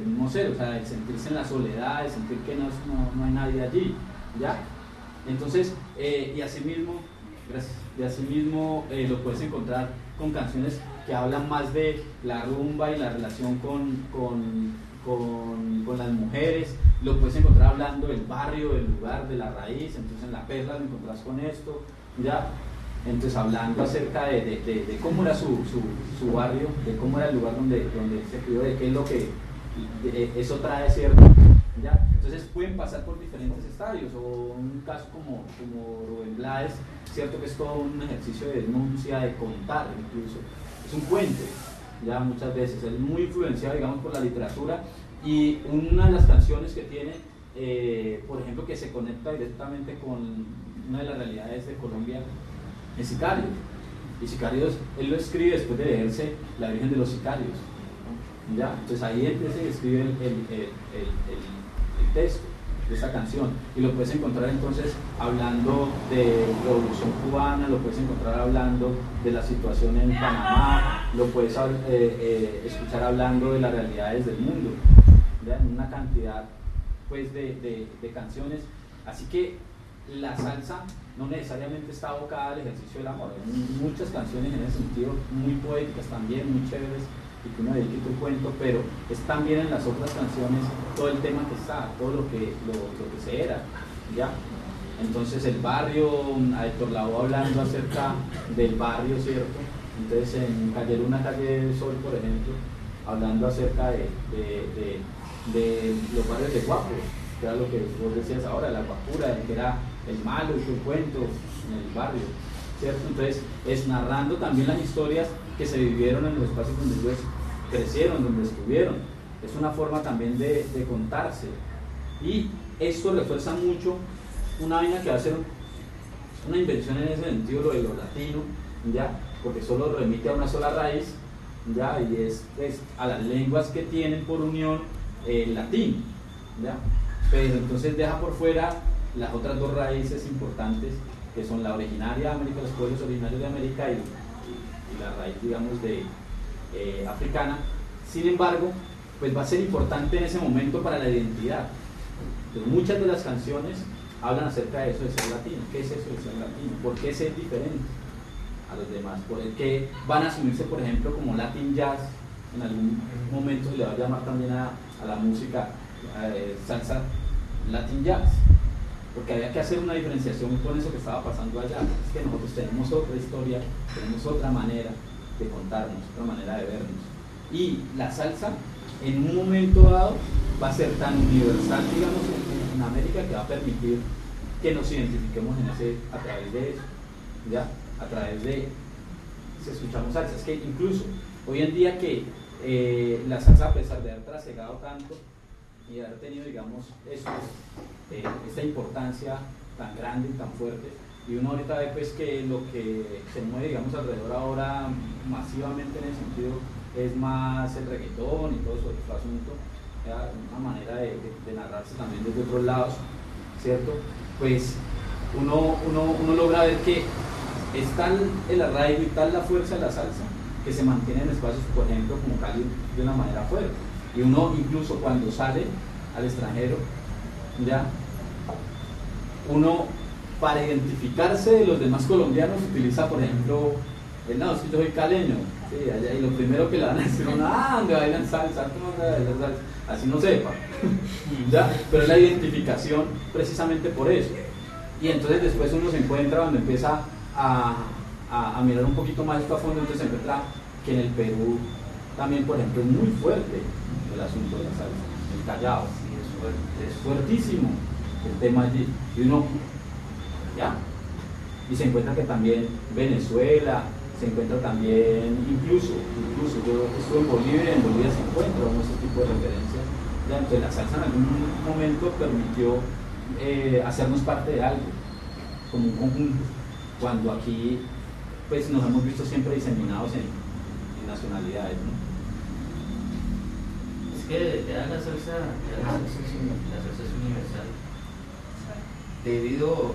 mismo ser, o sea, de sentirse en la soledad, de sentir que no hay nadie allí, ¿ya? Entonces, y asimismo, lo puedes encontrar con canciones que hablan más de la rumba y la relación con las mujeres, lo puedes encontrar hablando del barrio, del lugar, de la raíz. Entonces en La Perla lo encontrás con esto, ¿ya? Entonces hablando acerca de cómo era su barrio, de cómo era el lugar donde se crió, de qué es lo que eso trae, ¿cierto? ¿Ya? Entonces pueden pasar por diferentes estadios, o un caso como Rubén Blades, ¿cierto? Que es todo un ejercicio de denuncia, de contar, incluso es un cuento, ya muchas veces es muy influenciado, digamos, por la literatura. Y una de las canciones que tiene, por ejemplo, que se conecta directamente con una de las realidades de Colombia, es Sicario. Y Sicario, él lo escribe después de leerse La Virgen de los Sicarios, ¿ya? Entonces ahí empieza y escribe el texto de esa canción, y lo puedes encontrar entonces hablando de Revolución Cubana, lo puedes encontrar hablando de la situación en Panamá, lo puedes escuchar hablando de las realidades del mundo, ¿ya? En una cantidad pues de canciones. Así que la salsa no necesariamente está abocada al ejercicio del amor. Hay muchas canciones en ese sentido, muy poéticas también, muy chéveres, y que uno dedique un cuento, pero es también en las otras canciones todo el tema que está, todo lo que se era, ¿ya? Entonces el barrio, a Héctor Lavoe hablando acerca del barrio, ¿cierto? Entonces en Calle Luna, Calle del Sol, por ejemplo, hablando acerca de los barrios de Guapo, que era lo que vos decías ahora, la guapura, que era el malo y tu cuento en el barrio, ¿cierto? Entonces es narrando también las historias que se vivieron en los espacios donde ellos crecieron, donde estuvieron. Es una forma también de contarse, y esto refuerza mucho una vaina que va a ser una invención en ese sentido, lo de lo latino, ¿ya? Porque solo remite a una sola raíz, ¿ya? Y es a las lenguas que tienen por unión el latín, ¿ya? Pero entonces deja por fuera las otras dos raíces importantes, que son la originaria de América, los pueblos originarios de América, y la raíz, digamos, africana. Sin embargo, pues va a ser importante en ese momento para la identidad. Entonces, muchas de las canciones hablan acerca de eso de ser latino. ¿Qué es eso de ser latino? ¿Por qué ser diferente a los demás? ¿Por qué van a asumirse, por ejemplo, como Latin Jazz? En algún momento se le va a llamar también a la música salsa Latin Jazz, porque había que hacer una diferenciación con eso que estaba pasando allá. Es que nosotros tenemos otra historia, tenemos otra manera de contarnos, otra manera de vernos, y la salsa en un momento dado va a ser tan universal, digamos, en América, que va a permitir que nos identifiquemos a través de eso, ¿ya? A través de, si escuchamos salsa. Es que incluso hoy en día que la salsa, a pesar de haber trasegado tanto y haber tenido, digamos, esta importancia tan grande y tan fuerte, y uno ahorita ve pues que lo que se mueve, digamos, alrededor ahora masivamente en ese sentido es más el reggaetón y todo eso, otro asunto, ¿ya? Una manera de narrarse también desde otros lados, ¿cierto? Pues uno logra ver que es tal el arraigo y tal la fuerza de la salsa que se mantiene en espacios, por ejemplo, como Cali, de una manera fuerte. Y uno incluso cuando sale al extranjero, ya uno para identificarse de los demás colombianos utiliza, por ejemplo, no, es que yo soy caleño, sí, allá, y lo primero que le van a decir, ¿dónde bailan salsa? ¿Cómo bailan salsa? Así no sepa, ¿ya? Pero es la identificación precisamente por eso. Y entonces después uno se encuentra cuando empieza a mirar un poquito más esto a fondo, entonces se encuentra que en el Perú también, por ejemplo, es muy fuerte el asunto de la salsa, el Callao, es fuertísimo el tema allí, y uno, ¿ya? Y se encuentra que también Venezuela, se encuentra también, incluso yo estuve en Bolivia y en Bolivia se encuentra ese tipo de referencias, ¿ya? Entonces la salsa en algún momento permitió hacernos parte de algo, como un conjunto, cuando aquí pues nos hemos visto siempre diseminados en nacionalidades, ¿no? Es que ya la salsa es universal, debido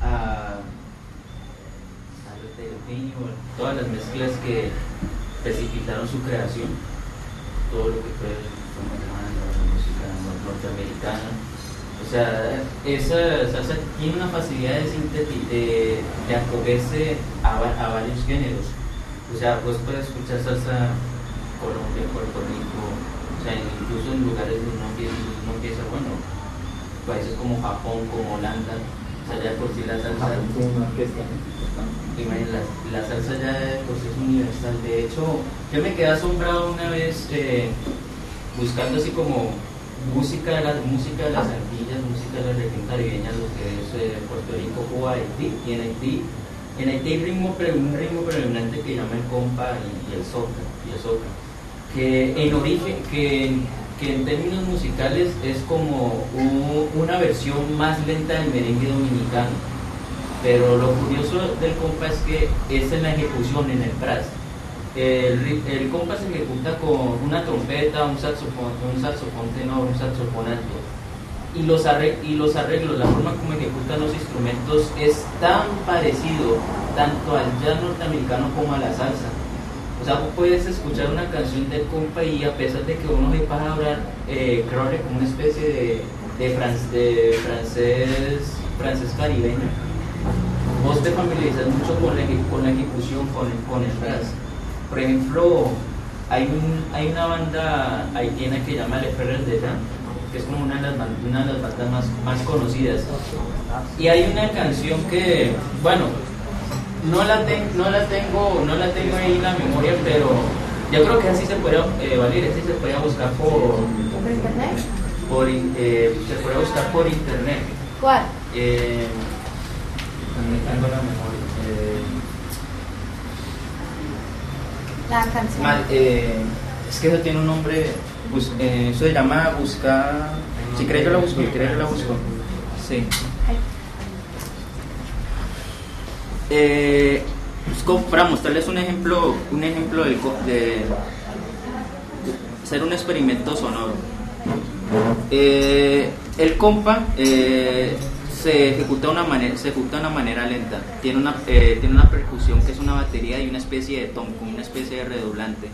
a todas las mezclas que precipitaron su creación, todo lo que fue la música norteamericana. O sea, esa salsa tiene una facilidad de acogerse a varios géneros. O sea, vos puedes escuchar salsa Colombia, Puerto Rico, o sea, incluso en lugares donde no empieza, bueno, países como Japón, como Holanda, o sea, ya por sí la salsa. La salsa ya de por sí es universal. De hecho, yo me quedé asombrado una vez buscando así como música de las Antillas, música de la región caribeña, lo que es Puerto Rico, Cuba, Haití. Y en Haití hay un ritmo predominante que llama el compa y el soca, que en origen, que en términos musicales es como una versión más lenta del merengue dominicano. Pero lo curioso del compa es que es en la ejecución, en el brass. El compa se ejecuta con una trompeta, un saxofón tenor, un saxofón alto. Y los arreglos, la forma como ejecutan los instrumentos es tan parecido tanto al jazz norteamericano como a la salsa. O sea, vos puedes escuchar una canción del compa y a pesar de que uno se pasa a hablar, creo que como una especie de francés caribeño, vos te familiarizas mucho con la ejecución, con el brass. Por ejemplo, hay una banda haitiana que se llama Les Frères de Jean, que es como una de las bandas más conocidas. Y hay una canción que, bueno, no la tengo ahí en la memoria, pero yo creo que así se puede valer, así se puede buscar por internet. Se puede buscar por internet. ¿Cuál? También tengo la memoria. La canción. Es que eso tiene un nombre, eso se llama buscar. Si querés yo la busco, Sí. Para mostrarles un ejemplo de hacer un experimento sonoro. El compa se ejecuta de una manera lenta. Tiene una percusión que es una batería y una especie de tom, como una especie de redoblante.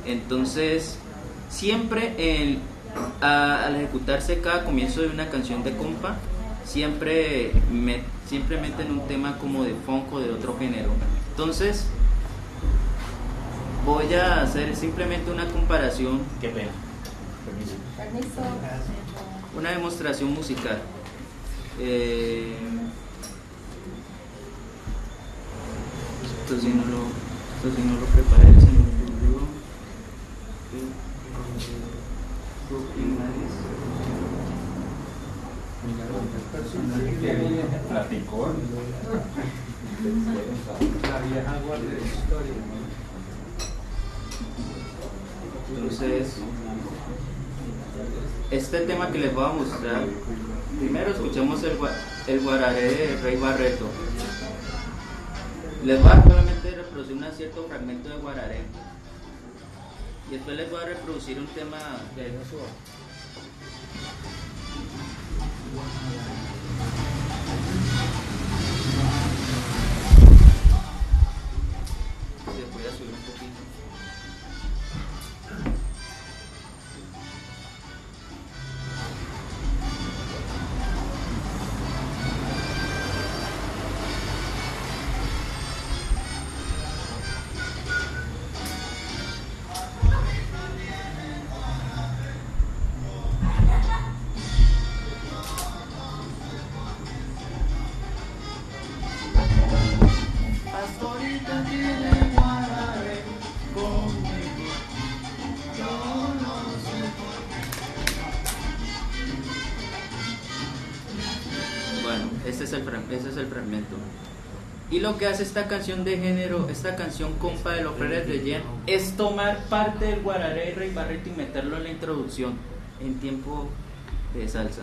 Entonces, siempre al ejecutarse cada comienzo de una canción de compa, siempre meten un tema como de funk o de otro género. Entonces, voy a hacer simplemente una comparación. Qué pena. Permiso. Una demostración musical. Esto sí no lo preparé, se me ocurrió. Platicó. La vieja guardia de historia. Entonces, este tema que les voy a mostrar, primero escuchemos el guararé de Rey Barreto. Les voy a solamente reproducir un cierto fragmento de guararé y después les voy a reproducir un tema de voy a subir un poquito. Bueno, ese es el fragmento. Y lo que hace esta canción de género, esta canción compa de los Freres de Yen, es tomar parte del guararé de Rey Barreto y meterlo en la introducción, en tiempo de salsa.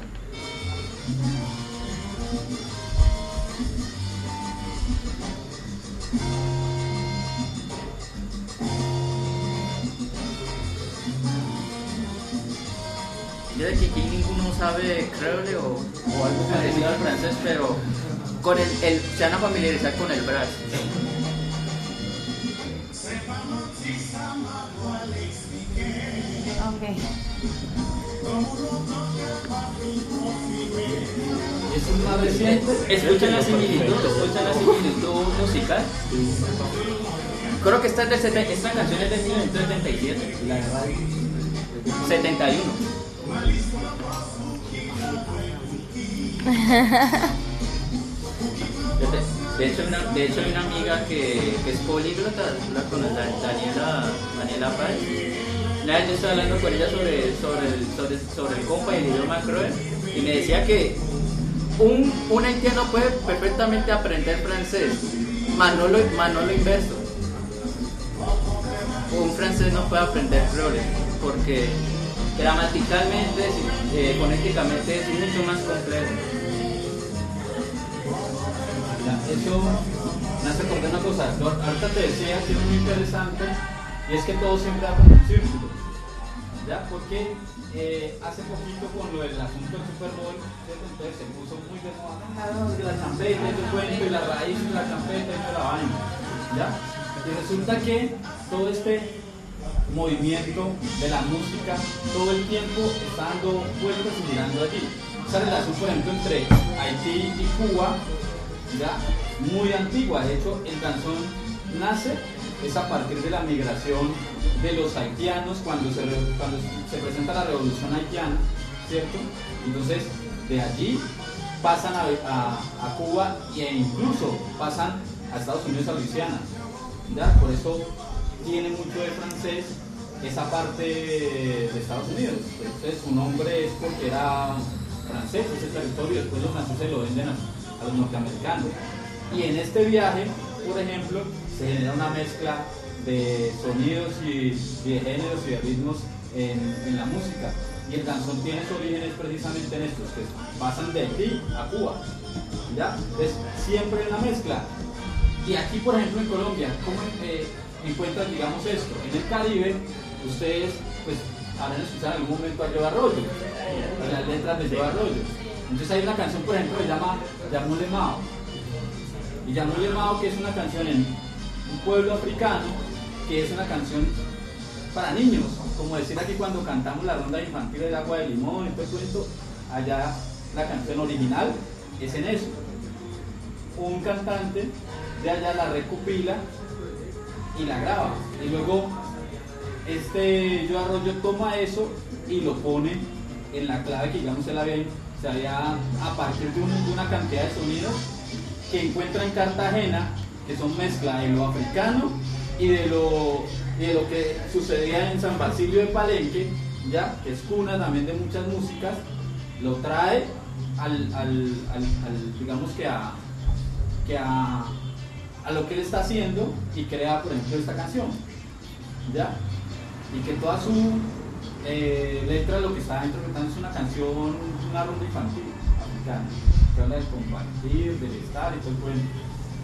Yo de que aquí ninguno sabe creole o algo parecido al francés, pero con se van a familiarizar con el brass. Ok. Es un más reciente. ¿Escuchan la similitud musical? Creo que esta es del 70, Esta canción es de 1977. La guerra 71. De hecho hay una amiga que es políglota, con Daniela Páez. Una vez yo estaba hablando con ella sobre el compa y el idioma cruel, y me decía que un haitiano puede perfectamente aprender francés, más no lo inverso. Un francés no puede aprender creole, porque gramaticalmente, fonéticamente es mucho más complejo. Eso me hace acordar una cosa. Ahorita te decía que es muy interesante, y es que todo siempre da como un círculo, ¿ya? Porque hace poquito con lo del asunto del Super Bowl, ¿cierto? Entonces se puso muy de moda la champeta y el cuento y la raíz de la champeta y toda la vaina, ¿ya? Y resulta que todo este movimiento de la música todo el tiempo está dando vueltas y mirando allí. Esa relación, por ejemplo, entre Haití y Cuba, ya muy antigua. De hecho, el danzón nace es a partir de la migración de los haitianos cuando se presenta la revolución haitiana, ¿cierto? Entonces, de allí pasan a Cuba e incluso pasan a Estados Unidos, a Luisiana, ¿ya? Por eso tiene mucho de francés esa parte de Estados Unidos. Entonces, su nombre es porque era francés, ese territorio, después los franceses lo venden a los norteamericanos. Y en este viaje, por ejemplo, se genera una mezcla de sonidos y de géneros y de ritmos en la música. Y el danzón tiene sus orígenes precisamente en estos, que pasan de Haití a Cuba, ¿ya? Entonces, siempre hay una mezcla. Y aquí, por ejemplo, en Colombia, ¿cómo encuentran, digamos, esto? En el Caribe, ustedes, pues, habrán escuchado en algún momento a Joe Arroyo, las letras de Joe Arroyo. Entonces hay una canción, por ejemplo, que se llama Yamule Mao. Y Yamule Mao, que es una canción en un pueblo africano, que es una canción para niños, como decir aquí cuando cantamos la ronda infantil de Agua de Limón y todo esto, allá la canción original es en eso. Un cantante de allá la recopila y la graba, y luego Joe Arroyo toma eso y lo pone en la clave que, digamos, él había a partir de una cantidad de sonidos que encuentra en Cartagena, que son mezcla de lo africano y de lo que sucedía en San Basilio de Palenque, ya, que es cuna también de muchas músicas. Lo trae digamos que a lo que él está haciendo, y crea, por ejemplo, esta canción, ya, y que toda su letra, lo que está interpretando es una canción, una ronda infantil africana, que habla de compartir, del estar y todo el cuento,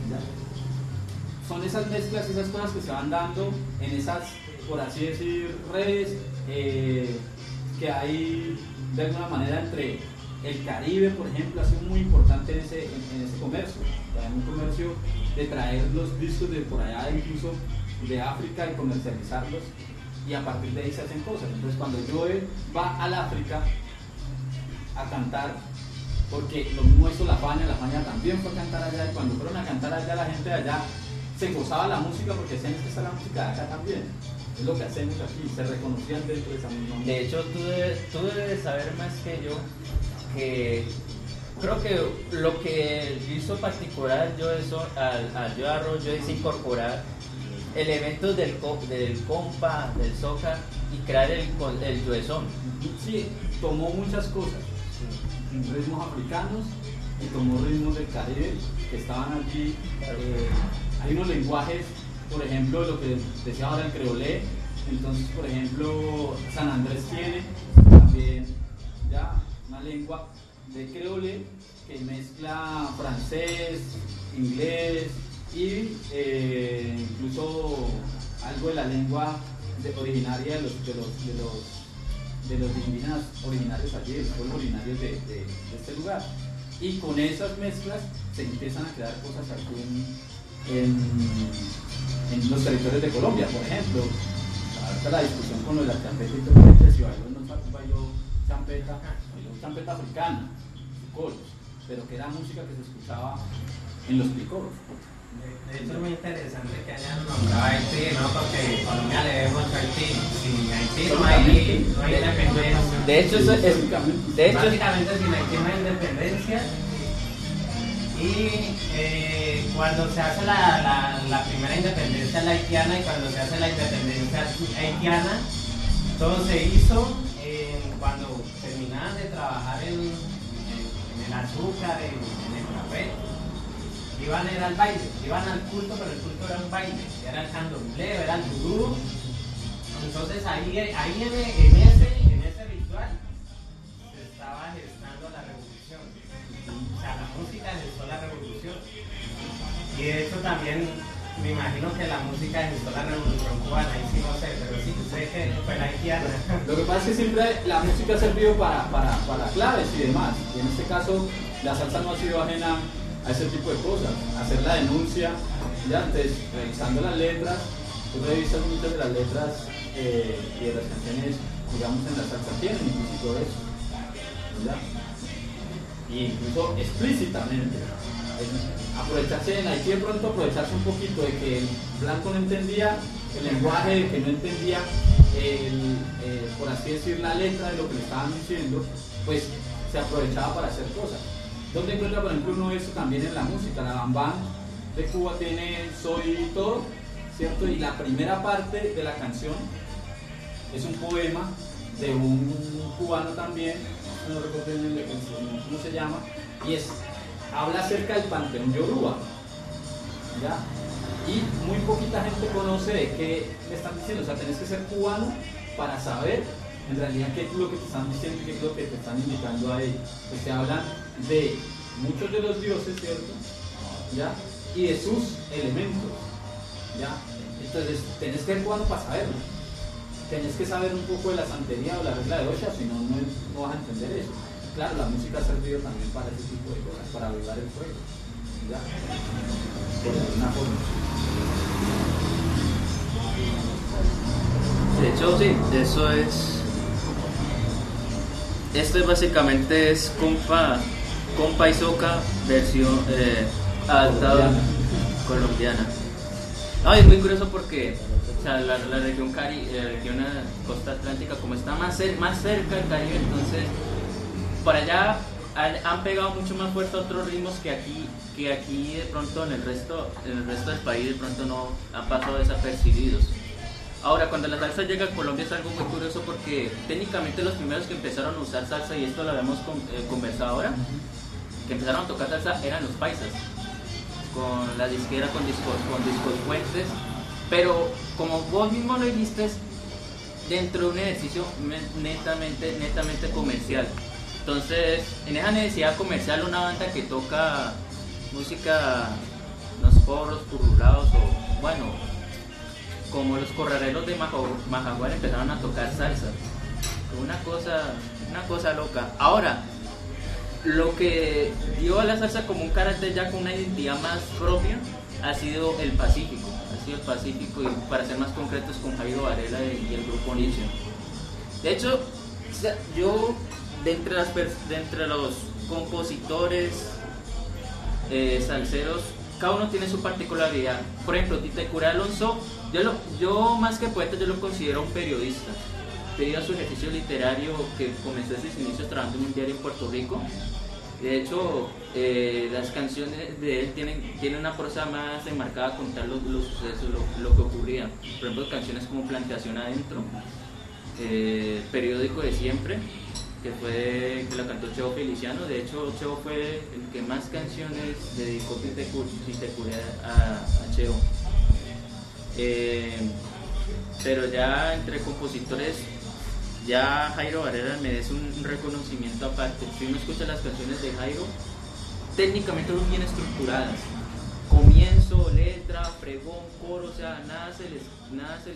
¿ya? Son esas mezclas, esas cosas que se van dando en esas, por así decir, redes que hay de alguna manera entre el Caribe, por ejemplo, ha sido muy importante en ese comercio. Hay un comercio de traer los discos de por allá, incluso de África, y comercializarlos, y a partir de ahí se hacen cosas. Entonces, cuando Joe va al África a cantar, porque lo mismo hizo La Faña también fue a cantar allá, y cuando fueron a cantar allá, la gente de allá se gozaba la música porque decían que está la música de acá también. Es lo que hacemos aquí, se reconocían dentro de esa misma música. De hecho, tú debes saber más que yo que Creo que lo que hizo particular yo eso al Yo Arroyo es incorporar elementos del compa, del soca y crear el Yoezón. Sí, tomó muchas cosas, ritmos africanos y tomó ritmos del Caribe que estaban allí. Hay unos lenguajes, por ejemplo, lo que decía ahora el creolé. Entonces, por ejemplo, San Andrés tiene también ya una lengua de creole que mezcla francés, inglés y incluso algo de la lengua originaria de los indígenas originarios allí, de los pueblos originarios de este lugar. Y con esas mezclas se empiezan a crear cosas aquí en los territorios de Colombia, por ejemplo. Ahorita la discusión con lo de la champeta y todo eso, si bailó champeta africana, picolos, pero que era música que se escuchaba en los picolos. De hecho es muy interesante que hayan nombrado a Haití, ¿no? Porque Colombia le debe mucho a Haití. Sin Haití no hay independencia. De hecho, básicamente sin Haití no hay independencia. Y cuando se hace la primera independencia la haitiana y cuando se hace la independencia haitiana, todo se hizo cuando terminaban de trabajar en el azúcar, en el café. Iban era al baile, iban al culto, pero el culto era un baile, era el candombleo, era el vudú. Entonces ahí en ese ritual se estaba gestando la revolución. O sea, la música gestó la revolución. Y de hecho también me imagino que la música gestó la revolución cubana, ahí sí no sé, pero sí sé que fue la haitiana. Lo que pasa es que siempre la música ha servido para claves y demás. Y en este caso la salsa no ha sido ajena a ese tipo de cosas, hacer la denuncia, ya antes, revisando las letras, tú revisas muchas de las letras y de las canciones, digamos, en la salsa tienen incluso eso, ¿ya? Y incluso explícitamente, aprovecharse en Haití de pronto, aprovecharse un poquito de que el blanco no entendía el lenguaje, de que no entendía, por así decir, la letra de lo que le estaban diciendo, pues se aprovechaba para hacer cosas. ¿Dónde encuentra, por ejemplo, uno eso también en la música? La bambán de Cuba tiene Soy Todo, ¿cierto? Y la primera parte de la canción es un poema de un cubano también, no recuerdo cómo se llama, y habla acerca del panteón Yoruba, ¿ya? Y muy poquita gente conoce de qué le están diciendo, o sea, tenés que ser cubano para saber en realidad qué es lo que te están diciendo y qué es lo que te están indicando a ellos. Pues se hablan de muchos de los dioses, ¿cierto? ¿Ya? Y de sus elementos, ¿ya? Entonces tenés que ser cubano para saberlo. Tenés que saber un poco de la santería o la regla de Osha, si no, no vas a entender eso. Claro, la música ha servido también para ese tipo de cosas, para avivar el fuego, ¿ya? Por alguna forma. de hecho sí, eso es. Esto básicamente es compa y soca versión adaptada colombiana. No, es muy curioso porque o sea, la región costa atlántica, como está más cerca del Caribe, entonces por allá han pegado mucho más fuerte otros ritmos que aquí de pronto en el resto del país de pronto no han pasado desapercibidos. Ahora, cuando la salsa llega a Colombia es algo muy curioso porque técnicamente los primeros que empezaron a usar salsa, y esto lo habíamos conversado ahora, que empezaron a tocar salsa eran los paisas, con la disquera, con discos Fuentes, pero como vos mismo lo dijiste, dentro de un ejercicio netamente comercial. Entonces, en esa necesidad comercial, una banda que toca música, unos porros, currulados o bueno, como los corraleros de Majagual empezaron a tocar salsa. Una cosa loca. Ahora, lo que dio a la salsa como un carácter ya con una identidad más propia ha sido el Pacífico. Y para ser más concretos con Jairo Varela y el grupo Nietzsche. De hecho, yo de entre los compositores salseros, cada uno tiene su particularidad. Por ejemplo, Tite Cura Alonso, yo más que poeta, yo lo considero un periodista. Debido a su ejercicio literario que comenzó desde sus inicios trabajando en un diario en Puerto Rico, De hecho, las canciones de él tienen una prosa más enmarcada a contar los sucesos, lo que ocurría. Por ejemplo, canciones como Plantación Adentro, Periódico de Siempre, que la cantó Cheo Feliciano. De hecho, Cheo fue el que más canciones dedicó Pitecure a Cheo. Pero ya entre compositores, ya Jairo Varela merece un reconocimiento aparte. Si uno escucha las canciones de Jairo, técnicamente son bien estructuradas. Comienzo, letra, pregón, coro, o sea, nada se les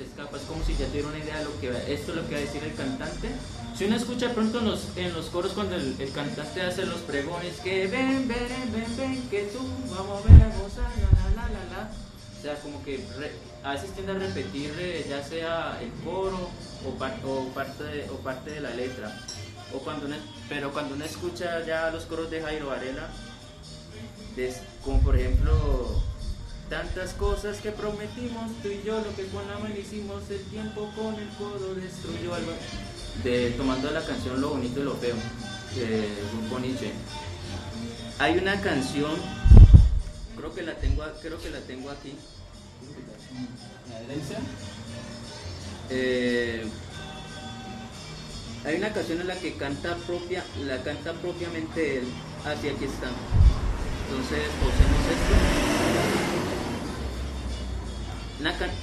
escapa. Es como si ya tuviera una idea de esto es lo que va a decir el cantante. Si uno escucha de pronto en los coros cuando el cantante hace los pregones, que ven, que tú, vamos a ver a gozar, la. O sea, como que a veces tiende a repetir ya sea el coro o parte de la letra. Pero cuando uno escucha ya los coros de Jairo Varela, como por ejemplo, tantas cosas que prometimos tú y yo, lo que con la mano hicimos, el tiempo con el codo destruyó algo. Tomando la canción Lo Bonito y Lo Feo, de Grupo Nietzsche. Hay una canción, creo que la tengo aquí. ¿La herencia? Hay una canción en la que canta propiamente él. Así aquí está. Entonces, pausemos esto.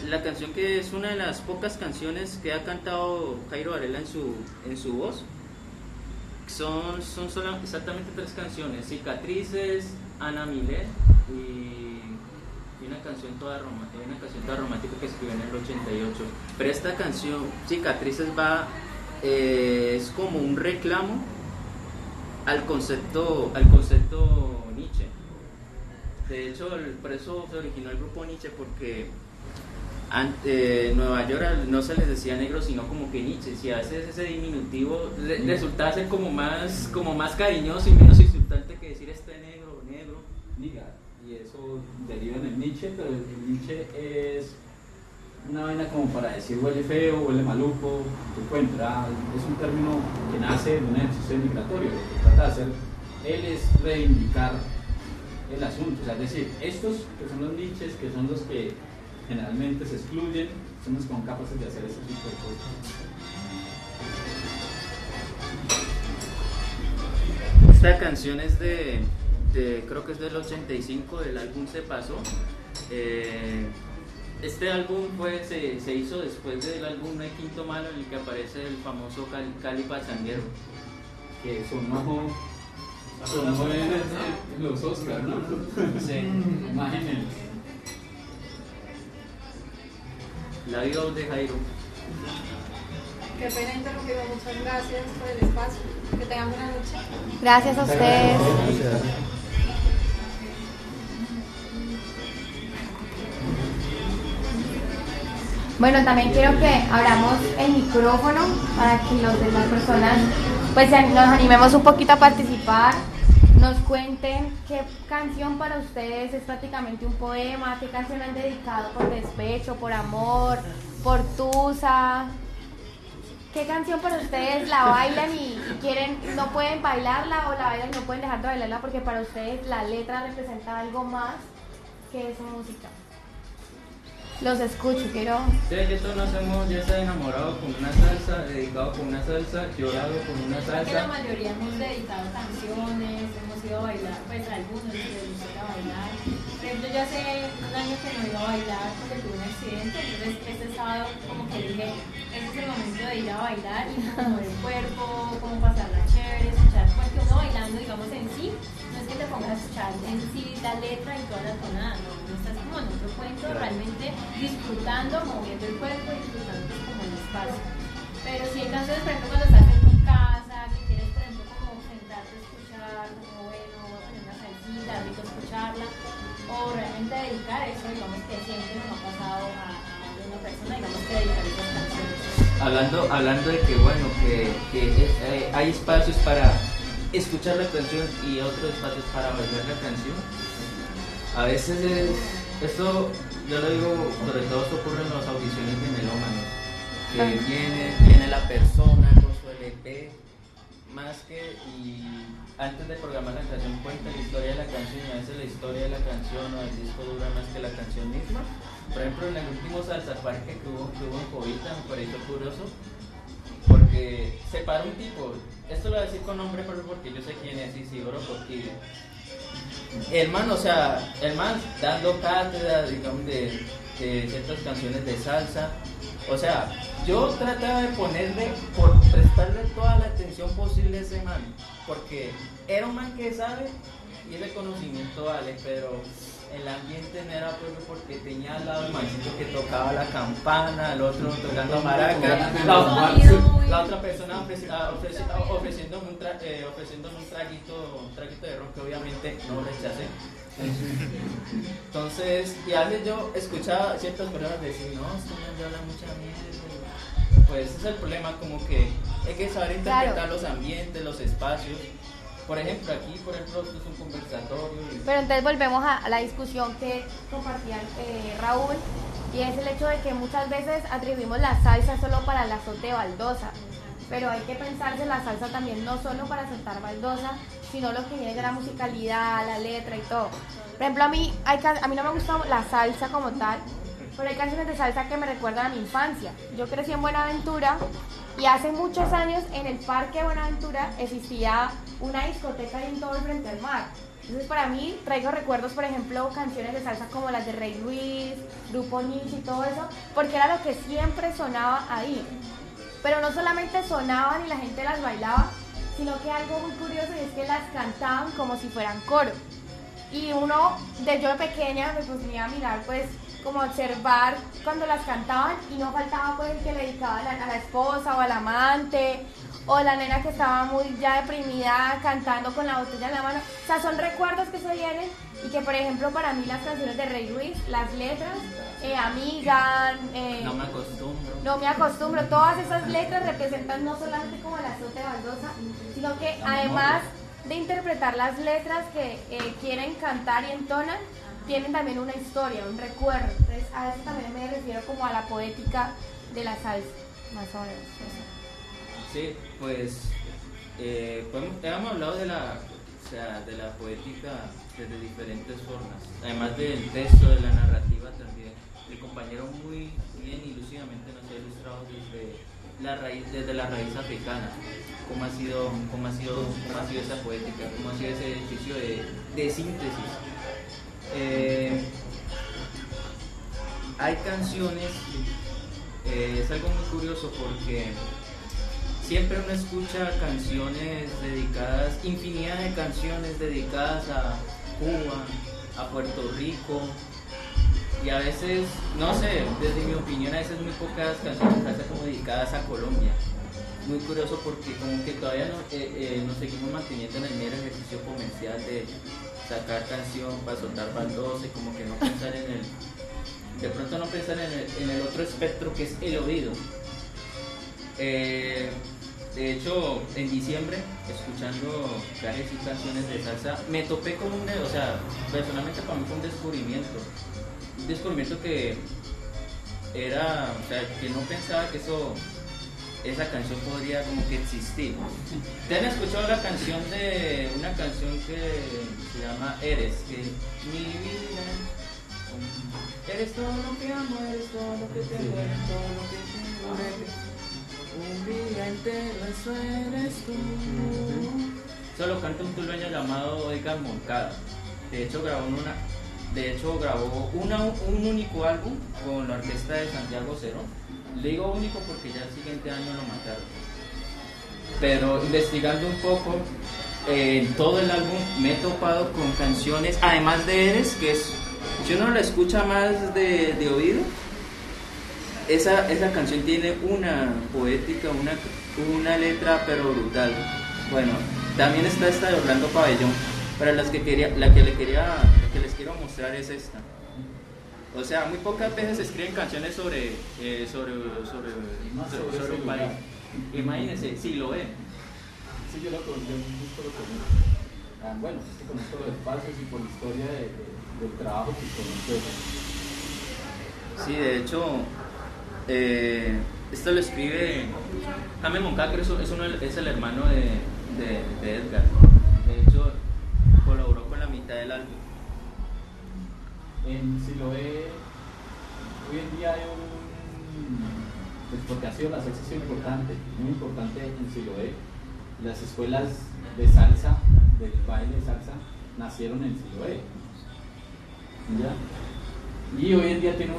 La canción que es una de las pocas canciones que ha cantado Jairo Varela en su voz. Son solo exactamente 3 canciones: Cicatrices, Ana Milé y una canción toda romántica que escribió en el 88. Pero esta canción, Cicatrices, es como un reclamo al concepto Nietzsche. De hecho, por eso se originó el grupo Nietzsche, porque en Nueva York no se les decía negro, sino como que Nietzsche. Si a veces ese diminutivo resultaba ser como más cariñoso y menos insultante que decir negro. Diga, y eso deriva en el Nietzsche, pero el Nietzsche es una vaina como para decir huele feo, huele maluco, es un término que nace de un ejercicio migratorio. Lo que trata de hacer él es reivindicar el asunto, o sea, es decir, estos que son los Nietzsches, que son los que generalmente se excluyen, son los que son capaces de hacer ese tipo de cosas. Esta canción es creo que es del 85, del álbum Se Pasó. Este álbum se hizo después del álbum No hay Quinto Malo, en el que aparece el famoso Cali Pachanguero, que sonó en los Oscars, ¿no? Sí. Imagínense. La vida de Jairo. Qué pena interrumpirlo, muchas gracias por el espacio. Que tengan buena noche. Gracias a ustedes. Gracias. Bueno, también quiero que abramos el micrófono para que las personas pues nos animemos un poquito a participar, nos cuenten qué canción para ustedes es prácticamente un poema, qué canción han dedicado por despecho, por amor, por tusa, qué canción para ustedes la bailan y quieren, no pueden bailarla, o la bailan y no pueden dejar de bailarla porque para ustedes la letra representa algo más que esa música. Los escucho, quiero... Ustedes que todos nos hemos ya se enamorado con una salsa, dedicado con una salsa, llorado con una Creo que la salsa. mayoría hemos dedicado canciones, hemos ido a bailar, pues algunos les gusta ir a bailar. Por ejemplo, yo hace un año que no iba a bailar porque tuve un accidente, entonces este sábado como que dije, este es el momento de ir a bailar y mover el cuerpo, como pasarla chévere, escuchar, porque uno bailando, digamos, en sí, no es que te pongas a escuchar en sí la letra y toda la tonada, no estás como en otro cuento, realmente disfrutando, moviendo el cuerpo, disfrutando pues, como el espacio. Pero si hay canciones, por ejemplo, cuando estás en tu casa, que quieres, por ejemplo, como sentarte a escuchar, como bueno, voy a poner una salsita, rico escucharla, o realmente dedicar eso, digamos que siempre nos ha pasado a una persona, digamos que dedicar esas canciones. Hablando de que bueno, que hay espacios para escuchar la canción y otros espacios para bailar la canción. A veces esto, yo lo digo, sobre todo esto ocurre en las audiciones de melómanos, que viene la persona con su LP más que y antes de programar la canción cuenta la historia de la canción y a veces la historia de la canción o el disco dura más que la canción misma. Por ejemplo, en el último Salsa Parque que hubo en Covita, me pareció curioso porque se paró un tipo, esto lo voy a decir con nombre porque yo sé quién es, Isidoro Portillo. El man, o sea, el man dando cátedra, digamos, de ciertas canciones de salsa. O sea, yo trataba de prestarle toda la atención posible a ese man, porque era un man que sabe y ese conocimiento vale, pero el ambiente no era porque tenía al lado el mancito que tocaba la campana, el otro tocando maraca, la otra persona ofreciéndome un traguito de ron que obviamente no rechacé. Entonces, y a veces yo escuchaba ciertas personas decir, no, este man habla mucha mierda. Pues ese es el problema, como que hay que saber interpretar los ambientes, los espacios. Por ejemplo, aquí, esto es un conversatorio. Pero entonces volvemos a la discusión que compartía Raúl, y es el hecho de que muchas veces atribuimos la salsa solo para el azote de baldosa, pero hay que pensarse la salsa también no solo para soltar baldosa, sino lo que viene de la musicalidad, la letra y todo. Por ejemplo, a mí no me gusta la salsa como tal, pero hay canciones de salsa que me recuerdan a mi infancia. Yo crecí en Buenaventura y hace muchos años en el Parque Buenaventura existía una discoteca de un todo frente al mar. Entonces para mí traigo recuerdos, por ejemplo, canciones de salsa como las de Rey Luis, Grupo Nietzsche y todo eso, porque era lo que siempre sonaba ahí. Pero no solamente sonaban y la gente las bailaba, sino que algo muy curioso y es que las cantaban como si fueran coro. Y yo de pequeña me ponía a mirar, pues, como observar cuando las cantaban y no faltaba pues el que le dedicaba a la esposa o al amante o la nena que estaba muy ya deprimida cantando con la botella en la mano. O sea, son recuerdos que se vienen y que, por ejemplo, para mí las canciones de Rey Luis, las letras, Amiga, No me acostumbro, todas esas letras representan no solamente como el azote baldosa, sino que además de interpretar las letras que quieren cantar y entonan, tienen también una historia, un recuerdo. Entonces a eso también me refiero como a la poética de la salsa, más o menos. Sí, pues hemos hablado de la poética desde diferentes formas, además del texto, de la narrativa también. El compañero muy bien y lúcidamente nos ha ilustrado desde la raíz africana, cómo ha sido esa poética, cómo ha sido ese ejercicio de síntesis. Hay canciones, es algo muy curioso porque siempre uno escucha canciones dedicadas, infinidad de canciones dedicadas a Cuba, a Puerto Rico, y a veces, no sé, desde mi opinión, a veces muy pocas canciones hacen como dedicadas a Colombia. Muy curioso porque como que todavía nos seguimos manteniendo en el mero ejercicio comercial de sacar canción para soltar baldosa y como que no pensar de pronto no pensar en el otro espectro que es el oído. De hecho, en diciembre, escuchando varias canciones de salsa, me topé con personalmente para mí fue un descubrimiento que era, o sea, que no pensaba que esa canción podría como que existir. ¿Te han escuchado una canción que se llama Eres? Que mi vida, eres todo lo que amo, eres todo lo que tengo, eres todo lo que tengo. Un día entero eso eres tú. Solo canta un tulueño llamado Edgar Moncada. De hecho grabó un único álbum con la orquesta de Santiago Cerón. Le digo único porque ya el siguiente año lo mataron. Pero investigando un poco en todo el álbum me he topado con canciones, además de Eres, que es, si uno la escucha más de oído, esa canción tiene una poética, una letra pero brutal. Bueno, también está esta de Orlando Pabellón, para la que les quiero mostrar es esta. O sea, muy pocas veces se escriben canciones sobre un país. Imagínense, si lo ven. Sí, yo justo lo conozco. Bueno, es que conozco los espacios y por la historia del trabajo que conozco. Sí, de hecho, esto lo escribe Jaime Moncada, que es el hermano de Edgar. De hecho, colaboró con la mitad del álbum. En Siloé, hoy en día hay pues porque ha sido la salsa ha sido importante, muy importante en Siloé. Las escuelas de salsa, del baile de salsa, nacieron en Siloé. ¿Ya? Y hoy en día tiene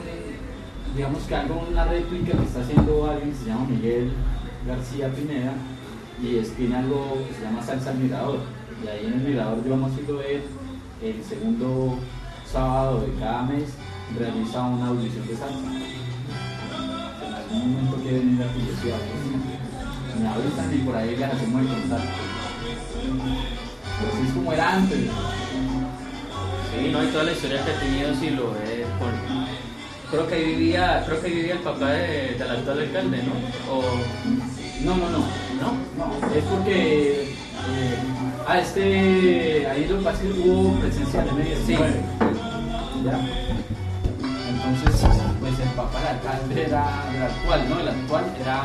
digamos que una réplica que está haciendo alguien que se llama Miguel García Pineda, y tiene algo que se llama Salsa al Mirador. Y ahí en el Mirador yo vamos a Siloé el segundo sábado de cada mes realiza una audición de salsa. En algún momento quiere venir a tu ciudad, pues, me avisan y por ahí les hacemos el contacto. Pero así es como era antes. Sí, no, y toda la historia que ha tenido Siloé creo que ahí vivía el papá del actual alcalde, ¿no? O no, es porque ahí lo que pasa es que hubo presencia de M19. Sí. ¿Ya? Entonces, pues el papá del alcalde era el actual, ¿no? El actual era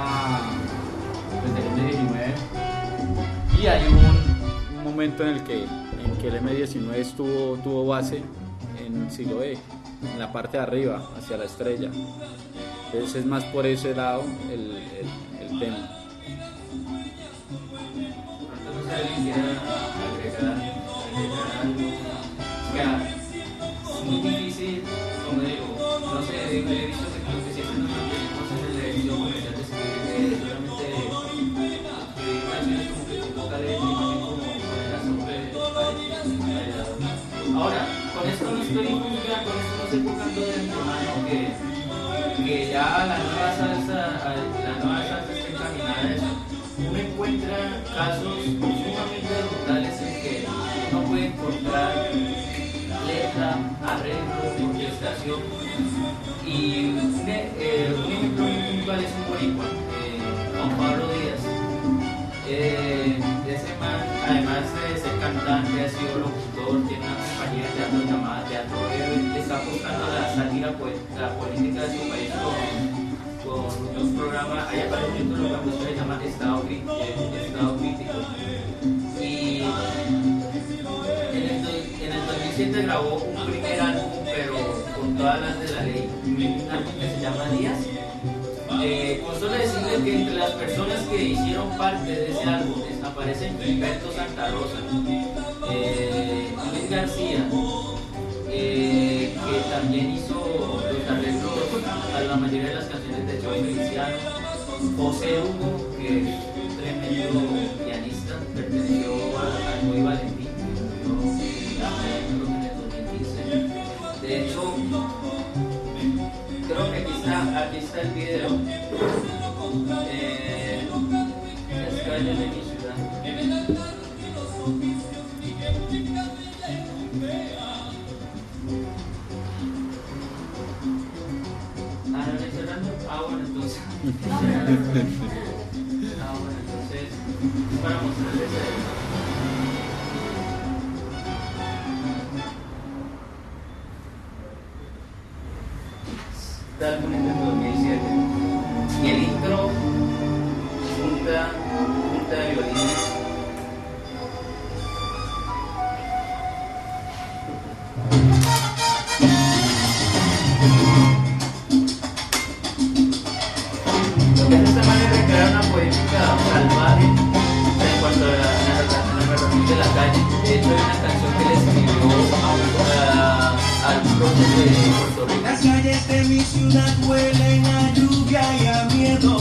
pues, del M19. Y hay un momento en el que el M19 tuvo base en Siloé, en la parte de arriba, hacia la estrella. Entonces es más por ese lado el tema. No sé si alguien quiera agregar algo. Es muy difícil, como digo, no sé, he visto que creo que siempre nos mantenemos en el ejercicio comercial de escribir solamente escribir canciones como que con poca letra y también como con el asombro de ahora, con esto no estoy enfocando de antemano que ya la nueva salsa está encaminada a eso. Uno encuentra casos sumamente brutales en que uno puede encontrar letra, arreglo, orquestación, y un ejemplo muy puntual es un boricua, Juan Pablo Díaz. Ese man, además de ser cantante, ha sido locutor, tiene una compañía de teatro llamada Teatro Héroe, está apostando a la sátira, la política de su país con un programa, hay apareciendo lo que se llama Estado Crítico. Y en el 2007 grabó un primer álbum, pero con todas las de la ley, un álbum que se llama Díaz. Con solo decirles que entre las personas que hicieron parte de ese álbum aparecen Gilberto Santa Rosa, Luis García, que también hizo los arreglos a la mayoría de las canciones de Joe Feliciano, José Hugo, que es un tremendo pianista, perteneció a Luis Valentín, que murió en el 2015. De hecho, creo que aquí está el video. Las calles de mi ciudad. ¿No le cerrando? Bueno, entonces. Bueno, entonces, para mostrarles eso. De álbumes del 2007. Y el intro, punta de violines. Lo que hace esta manera es crear una poética salvaje en cuanto a la narración de la calle. De hecho, hay una canción que le escribió al profe de Puerto Rico. Las calles de mi ciudad huelen a lluvia y a miedo,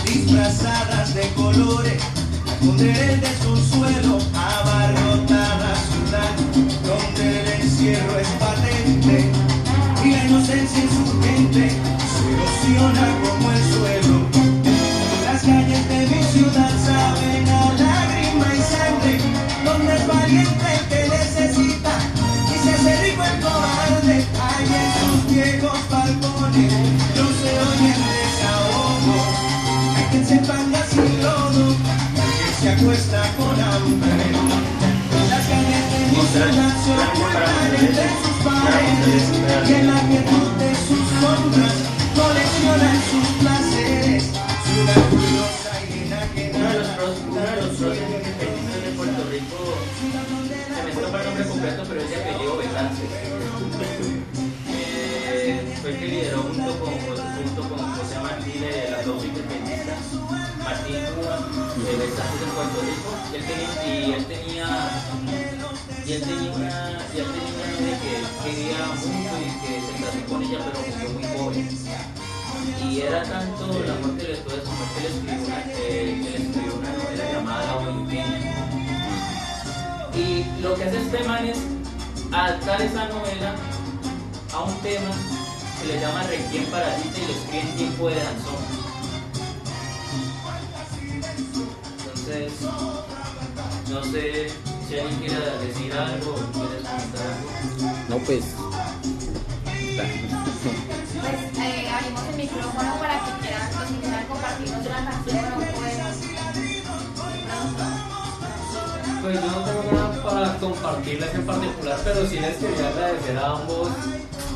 disfrazadas de colores, a esconder el desconsuelo, abarrotada ciudad, donde el encierro es patente y la inocencia insurgente se erosiona como el suelo. Las calles de mi ciudad saben a lágrima y sangre, donde es valiente el que necesita y se hace rico el cobarde. Hay en sus viejos balcones no se oyen desahogos. Hay quien se panga sin lodo, hay quien se acuesta con hambre. Las calles de mi ciudad se ocultan entre sus paredes y en la quietud de sus sombras coleccionan sus placeres. Ciudad curiosa y enajenada. Uno de los pros fue que lideró junto con José Martín de la Doble Independentista, Martín Cuba, el estatus en Puerto Rico, y él tenía una novia que quería mucho y que se casó con ella, pero murió muy joven. Y era tanto el amor que le tuvo a su mujer que le escribió una novela llamada La Boliviana. Y lo que hace este man es adaptar esa novela a un tema que le llama Requiem Parasita y lo escribe en tiempo de danzón. Entonces, no sé si alguien quiere decir algo o quiere comentar algo. No, pues. Pues abrimos el micrófono para que quieran, los que quieran compartirnos una canción o un poema. Pues yo no tengo nada para compartirles en particular, pero sí les quería agradecer a ambos,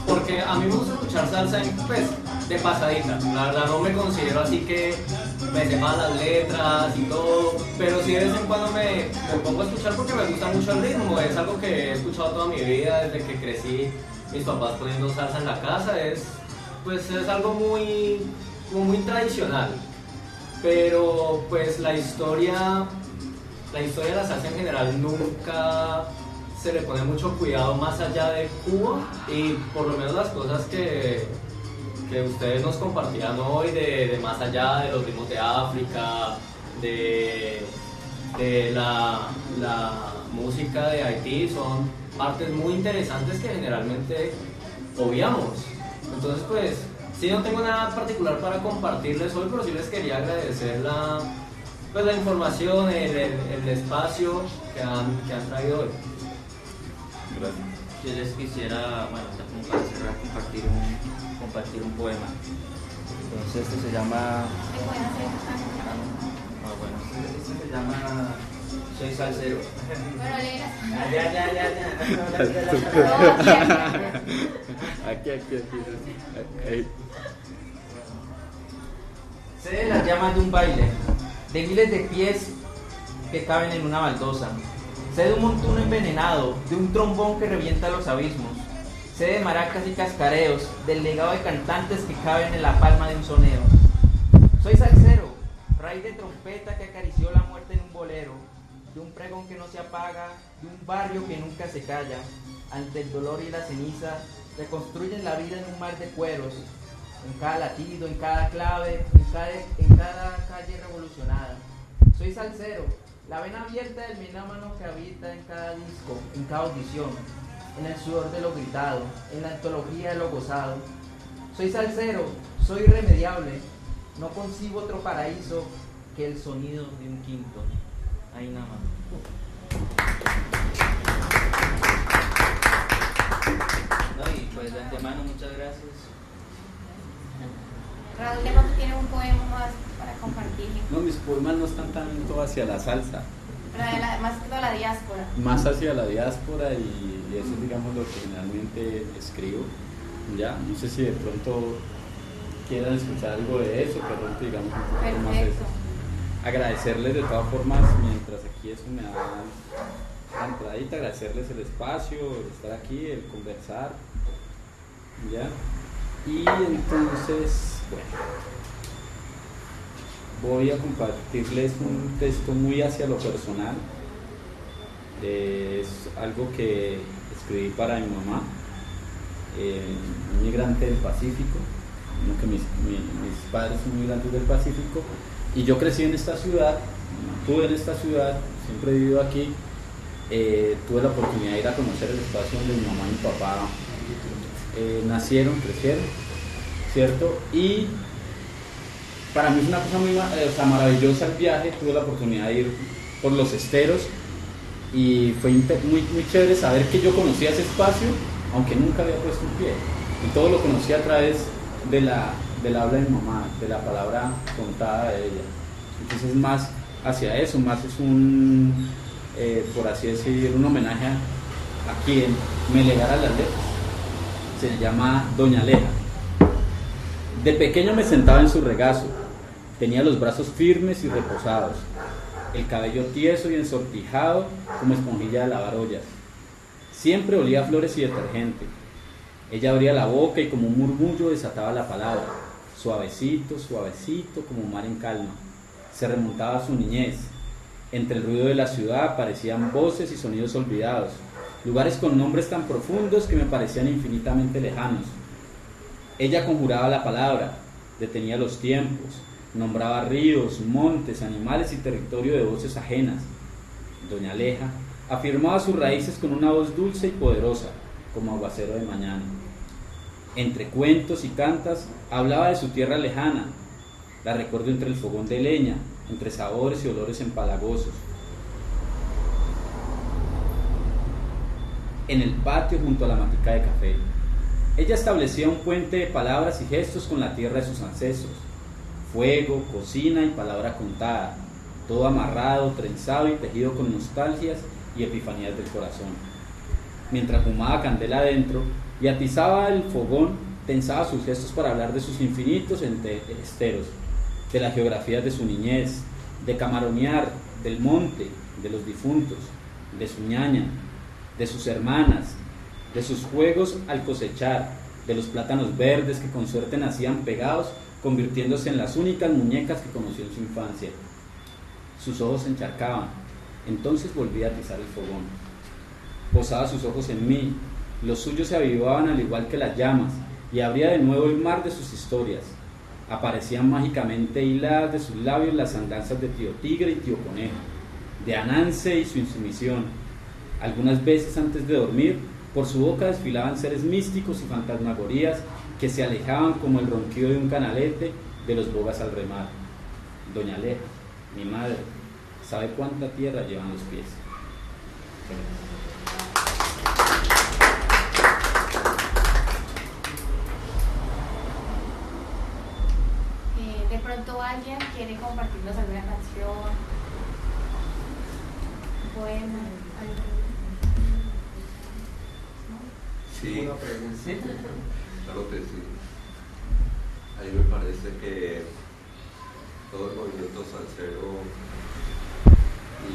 porque a mí me gusta escuchar salsa pues, de pasadita. La verdad no me considero así que me sepa las letras y todo, pero sí de vez en cuando me pongo a escuchar porque me gusta mucho el ritmo. Es algo que he escuchado toda mi vida, desde que crecí, mis papás poniendo salsa en la casa. Es algo muy tradicional, pero pues la historia de la salsa en general nunca se le pone mucho cuidado más allá de Cuba, y por lo menos las cosas que ustedes nos compartirán hoy de más allá de los ritmos de África, de la música de Haití, son partes muy interesantes que generalmente obviamos. Entonces pues sí, no tengo nada particular para compartirles hoy, pero sí les quería agradecer la información, el espacio que han traído hoy. Gracias. Yo les quisiera, bueno, como para cerrar, compartir un poema. Entonces este se llama... Este se llama Soy Salsero. Bueno, leer. Aquí. Sé de las llamas de un baile, de miles de pies que caben en una baldosa. Sé de un montuno envenenado, de un trombón que revienta los abismos. Sé de maracas y cascareos, del legado de cantantes que caben en la palma de un soneo. Soy salsero, raíz de trompeta que acarició la muerte en un bolero, de un pregón que no se apaga, de un barrio que nunca se calla. Ante el dolor y la ceniza, reconstruyen la vida en un mar de cueros. En cada latido, en cada clave, en cada calle revolucionada. Soy salsero, la vena abierta del melómano que habita en cada disco, en cada audición, en el sudor de lo gritado, en la antología de lo gozado. Soy salsero, soy irremediable, no concibo otro paraíso que el sonido de un quinto. Ahí nada más. No, y pues de antemano, muchas gracias. Raúl, de pronto tiene un poema más para compartir. No, mis poemas no están tanto hacia la salsa, Pero más que toda la diáspora. más hacia la diáspora, y eso es, digamos, lo que generalmente escribo. Ya, no sé si de pronto quieran escuchar algo de eso, de pronto digamos un poco más de eso. Agradecerles de todas formas, mientras aquí eso me da la entradita, agradecerles el espacio, el estar aquí, el conversar, ya. Y entonces, bueno, voy a compartirles un texto muy hacia lo personal. Es algo que escribí para mi mamá, un migrante del Pacífico, que mis padres son migrantes del Pacífico, y yo crecí en esta ciudad, estuve en esta ciudad, siempre he vivido aquí. Tuve la oportunidad de ir a conocer el espacio donde mi mamá y mi papá nacieron, crecieron, ¿cierto? Y para mí es una cosa muy maravillosa el viaje. Tuve la oportunidad de ir por los esteros y fue muy chévere saber que yo conocía ese espacio, aunque nunca había puesto un pie, y todo lo conocí a través del habla de mi mamá, de la palabra contada de ella. Entonces es más hacia eso, más es un, por así decir, un homenaje a quien me legara las letras. Se llama Doña Aleja. De pequeño me sentaba en su regazo, tenía los brazos firmes y reposados, el cabello tieso y ensortijado como esponjilla de lavar ollas. Siempre olía a flores y detergente. Ella abría la boca y como un murmullo desataba la palabra, suavecito, suavecito, como mar en calma. Se remontaba a su niñez. Entre el ruido de la ciudad aparecían voces y sonidos olvidados, lugares con nombres tan profundos que me parecían infinitamente lejanos. Ella conjuraba la palabra, detenía los tiempos, nombraba ríos, montes, animales y territorio de voces ajenas. Doña Aleja afirmaba sus raíces con una voz dulce y poderosa, como aguacero de mañana. Entre cuentos y cantas hablaba de su tierra lejana. La recuerdo entre el fogón de leña, entre sabores y olores empalagosos. En el patio junto a la matica de café. Ella establecía un puente de palabras y gestos con la tierra de sus ancestros. Fuego, cocina y palabra contada, todo amarrado, trenzado y tejido con nostalgias y epifanías del corazón. Mientras fumaba candela adentro y atizaba el fogón, tensaba sus gestos para hablar de sus infinitos esteros, de las geografías de su niñez, de camaronear, del monte, de los difuntos, de su ñaña, de sus hermanas, de sus juegos al cosechar, de los plátanos verdes que con suerte nacían pegados, convirtiéndose en las únicas muñecas que conoció en su infancia. Sus ojos se encharcaban, entonces volvía a atizar el fogón. Posaba sus ojos en mí, los suyos se avivaban al igual que las llamas, y abría de nuevo el mar de sus historias. Aparecían mágicamente hiladas de sus labios las andanzas de tío Tigre y tío Conejo, de Ananse y su insumisión. Algunas veces antes de dormir, por su boca desfilaban seres místicos y fantasmagorías que se alejaban como el ronquido de un canalete de los bogas al remar. Doña Aleja, mi madre, sabe cuánta tierra llevan los pies. De pronto alguien quiere compartirnos alguna canción, un poema, algo. Sí, claro que sí. A mí me parece que todo el movimiento salsero,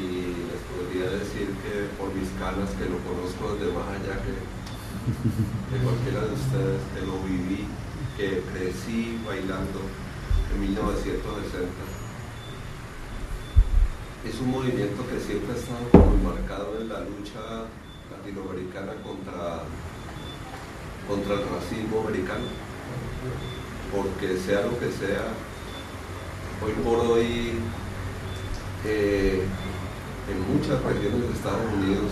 y les podría decir que por mis canas, que lo conozco desde más allá que cualquiera de ustedes, que lo viví, que crecí bailando en 1960. Es un movimiento que siempre ha estado como enmarcado en la lucha latinoamericana contra el racismo americano, porque sea lo que sea, hoy por hoy en muchas regiones de Estados Unidos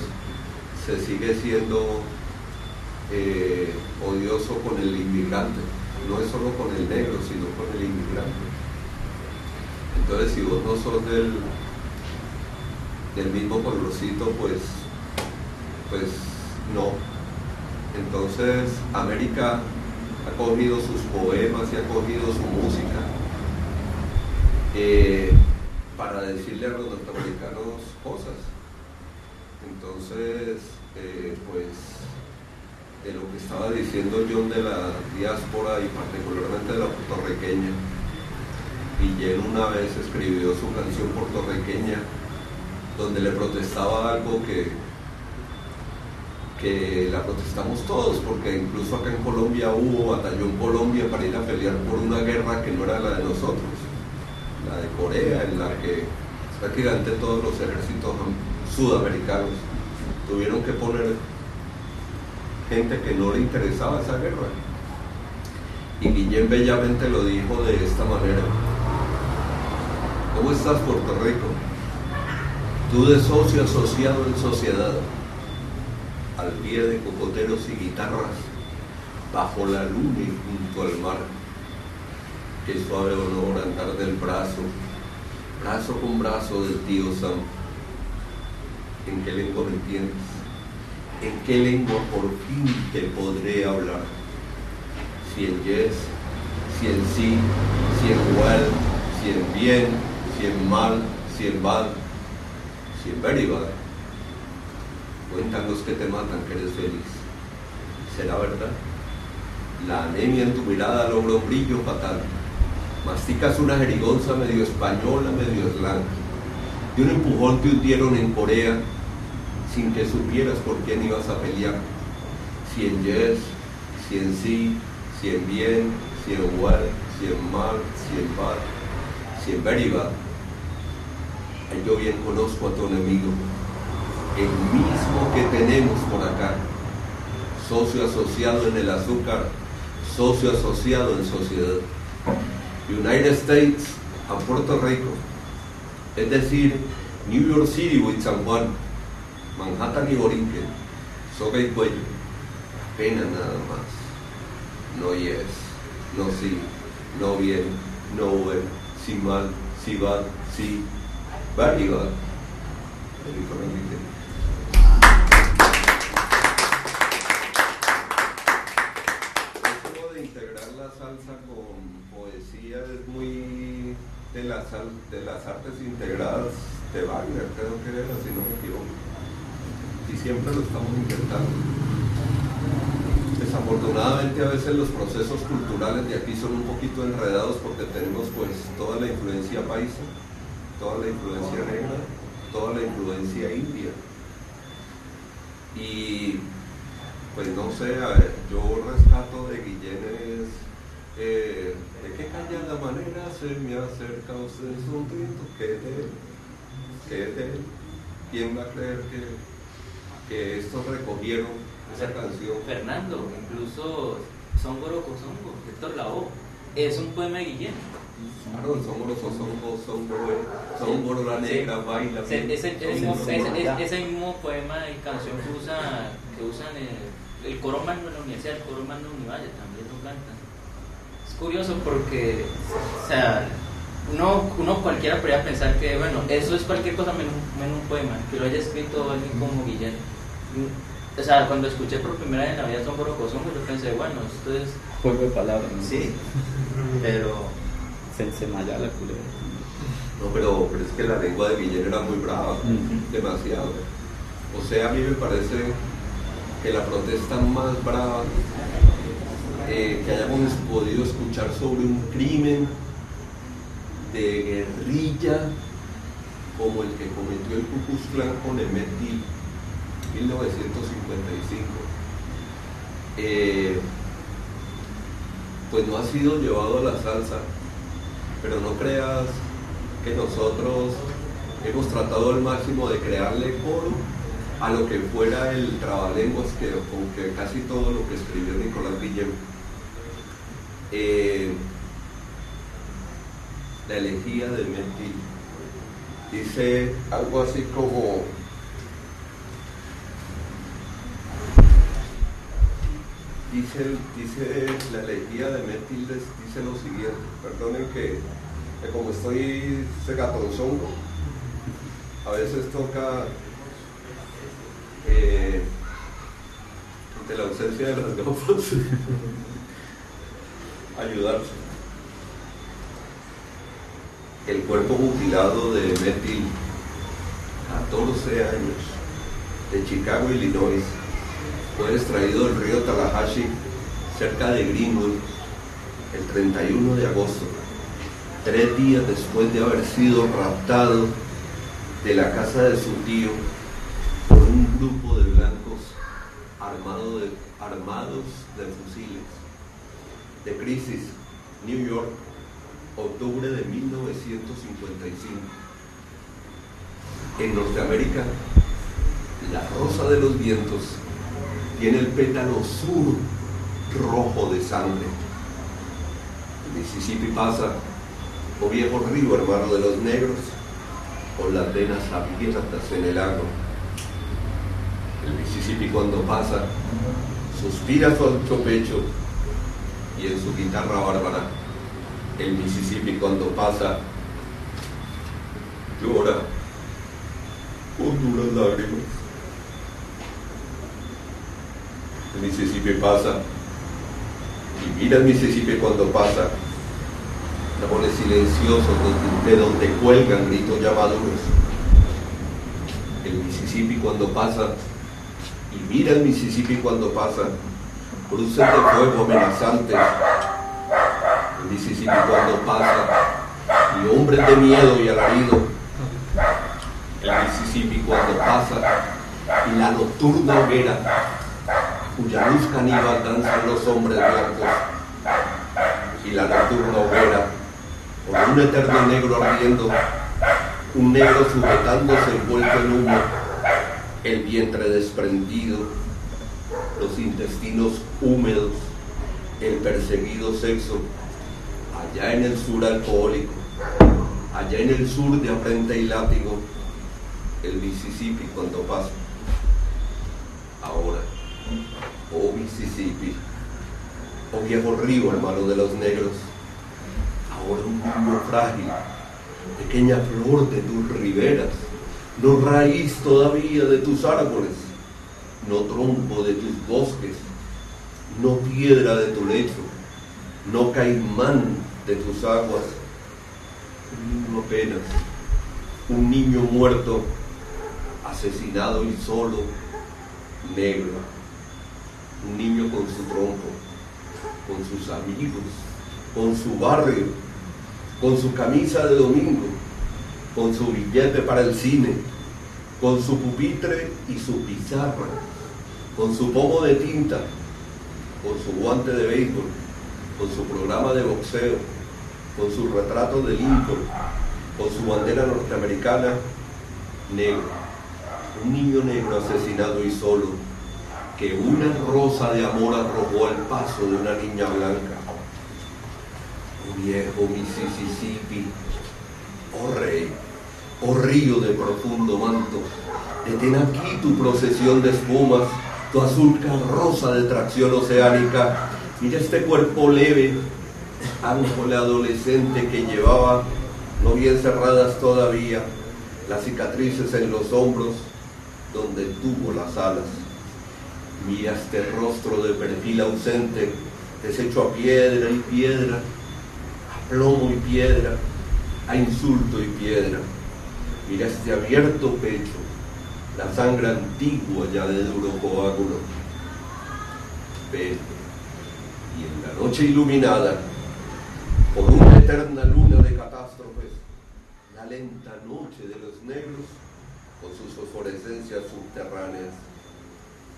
se sigue siendo odioso con el inmigrante, no es solo con el negro, sino con el inmigrante. Entonces, si vos no sos del mismo colorcito, pues no. Entonces, América ha cogido sus poemas y ha cogido su música para decirle a los norteamericanos cosas. Entonces, pues, de lo que estaba diciendo John de la diáspora y particularmente de la puertorriqueña, Guillén una vez escribió su canción puertorriqueña donde le protestaba algo que la protestamos todos, porque incluso acá en Colombia hubo batallón Colombia para ir a pelear por una guerra que no era la de nosotros, la de Corea, en la que prácticamente todos los ejércitos sudamericanos tuvieron que poner gente que no le interesaba esa guerra. Y Guillén bellamente lo dijo de esta manera: ¿cómo estás, Puerto Rico? Tú de socio asociado en sociedad, al pie de cocoteros y guitarras, bajo la luna y junto al mar. Qué suave honor andar del brazo con brazo del tío Sam. ¿En qué lengua me entiendes? ¿En qué lengua por fin te podré hablar? Si en yes, si en sí, si en well, si en bien, si en mal, si en bad, si en very bad. Cuentan los que te matan que eres feliz. ¿Será verdad? La anemia en tu mirada logra un brillo fatal. Masticas una jerigonza medio española, medio slang. De un empujón te hundieron en Corea sin que supieras por quién ibas a pelear. Si en yes, si en sí, si en bien, si en well, si en mal, si en bad, si en very bad. Yo bien conozco a tu enemigo, el mismo que tenemos por acá, socio asociado en el azúcar, socio asociado en sociedad. United States a Puerto Rico, es decir, New York City with San Juan, Manhattan y Borinquen, soga y cuello, pena nada más, no yes, no sí, no bien, no well, sí mal, sí bad, sí, very bad. Esto de integrar la salsa con poesía es muy de las artes integradas de Wagner, creo que era, si no me equivoco, y siempre lo estamos intentando. Desafortunadamente a veces los procesos culturales de aquí son un poquito enredados porque tenemos pues toda la influencia paisa, toda la influencia negra, toda la influencia india, y pues no sé, yo rescato de Guillén de qué callada manera se me acerca usted sonriendo, que es de él. ¿Quién va a creer que estos recogieron esa canción? Fernando, incluso Songoro Kosongo, Héctor Lavoe, es un poema de Guillén. Claro, el Songoro la negra baila. Ese mismo poema y canción que usan el coro magno de la universidad, el coro magno de Univalle también lo cantan. Es curioso porque, o sea, uno cualquiera podría pensar que, bueno, eso es cualquier cosa menos un poema, que lo haya escrito alguien como Guillén. O sea, cuando escuché por primera vez en la vida Songoro Kosongo, yo pensé, bueno, esto es juego de palabras, ¿no? Sí, pero se maya la culera. No, pero es que la lengua de Guillén era muy brava, demasiado. O sea, a mí me parece que la protesta más brava que hayamos podido escuchar sobre un crimen de guerrilla como el que cometió el Ku Klux Klan con Emmett Till, 1955, pues no ha sido llevado a la salsa, pero no creas que nosotros hemos tratado al máximo de crearle coro a lo que fuera el trabalenguas con que casi todo lo que escribió Nicolás Guillén. La elegía de Emmett Till dice algo así como: dice la elegía de Emmett Till, dice lo siguiente, perdonen que como estoy segatonzongo, a veces toca ante la ausencia de las gafas ayudarse. El cuerpo mutilado de Emmett Till, 14 años, de Chicago, Illinois, fue extraído del río Tallahatchie, cerca de Greenwood, el 31 de agosto, 3 días después de haber sido raptado de la casa de su tío por un grupo de blancos armados de fusiles. De Crisis, New York, octubre de 1955. En Norteamérica, la rosa de los vientos tiene el pétalo oscuro, rojo de sangre. El Mississippi pasa, oh viejo río hermano de los negros, con las venas abiertas en el agua. El Mississippi cuando pasa, suspira su ancho pecho, y en su guitarra bárbara, el Mississippi cuando pasa, llora con duras lágrimas. El Mississippi pasa, y mira el Mississippi cuando pasa, árboles silenciosos de donde cuelgan gritos ya maduros. El Mississippi cuando pasa, y mira el Mississippi cuando pasa, cruces de fuego amenazantes. El Mississippi cuando pasa, y hombres de miedo y alarido. El Mississippi cuando pasa, y la nocturna hoguera, cuya la luz caníbal danzan los hombres blancos y la nocturna hoguera, con un eterno negro ardiendo, un negro sujetándose envuelto en humo, el vientre desprendido, los intestinos húmedos, el perseguido sexo, allá en el sur alcohólico, allá en el sur de afrenta y látigo, el Mississippi cuando pasa. Ahora, oh Mississippi, oh viejo río hermano de los negros, ahora un niño frágil, pequeña flor de tus riberas, no raíz todavía de tus árboles, no tronco de tus bosques, no piedra de tu lecho, no caimán de tus aguas, un niño apenas, un niño muerto, asesinado y solo, negro, un niño con su tronco, con sus amigos, con su barrio, con su camisa de domingo, con su billete para el cine, con su pupitre y su pizarra, con su pomo de tinta, con su guante de béisbol, con su programa de boxeo, con su retrato de Lincoln, con su bandera norteamericana, negro. Un niño negro asesinado y solo, que una rosa de amor arrojó al paso de una niña blanca. Oh viejo Mississippi, oh rey, oh río de profundo manto, detén aquí tu procesión de espumas, tu azul carroza de tracción oceánica. Mira este cuerpo leve, ángel adolescente que llevaba, no bien cerradas todavía, las cicatrices en los hombros, donde tuvo las alas. Mira este rostro de perfil ausente, deshecho a piedra y piedra, a plomo y piedra, a insulto y piedra. Mira este abierto pecho, la sangre antigua ya de duro coágulo. Ven, y en la noche iluminada, por una eterna luna de catástrofes, la lenta noche de los negros, con sus fosforescencias subterráneas,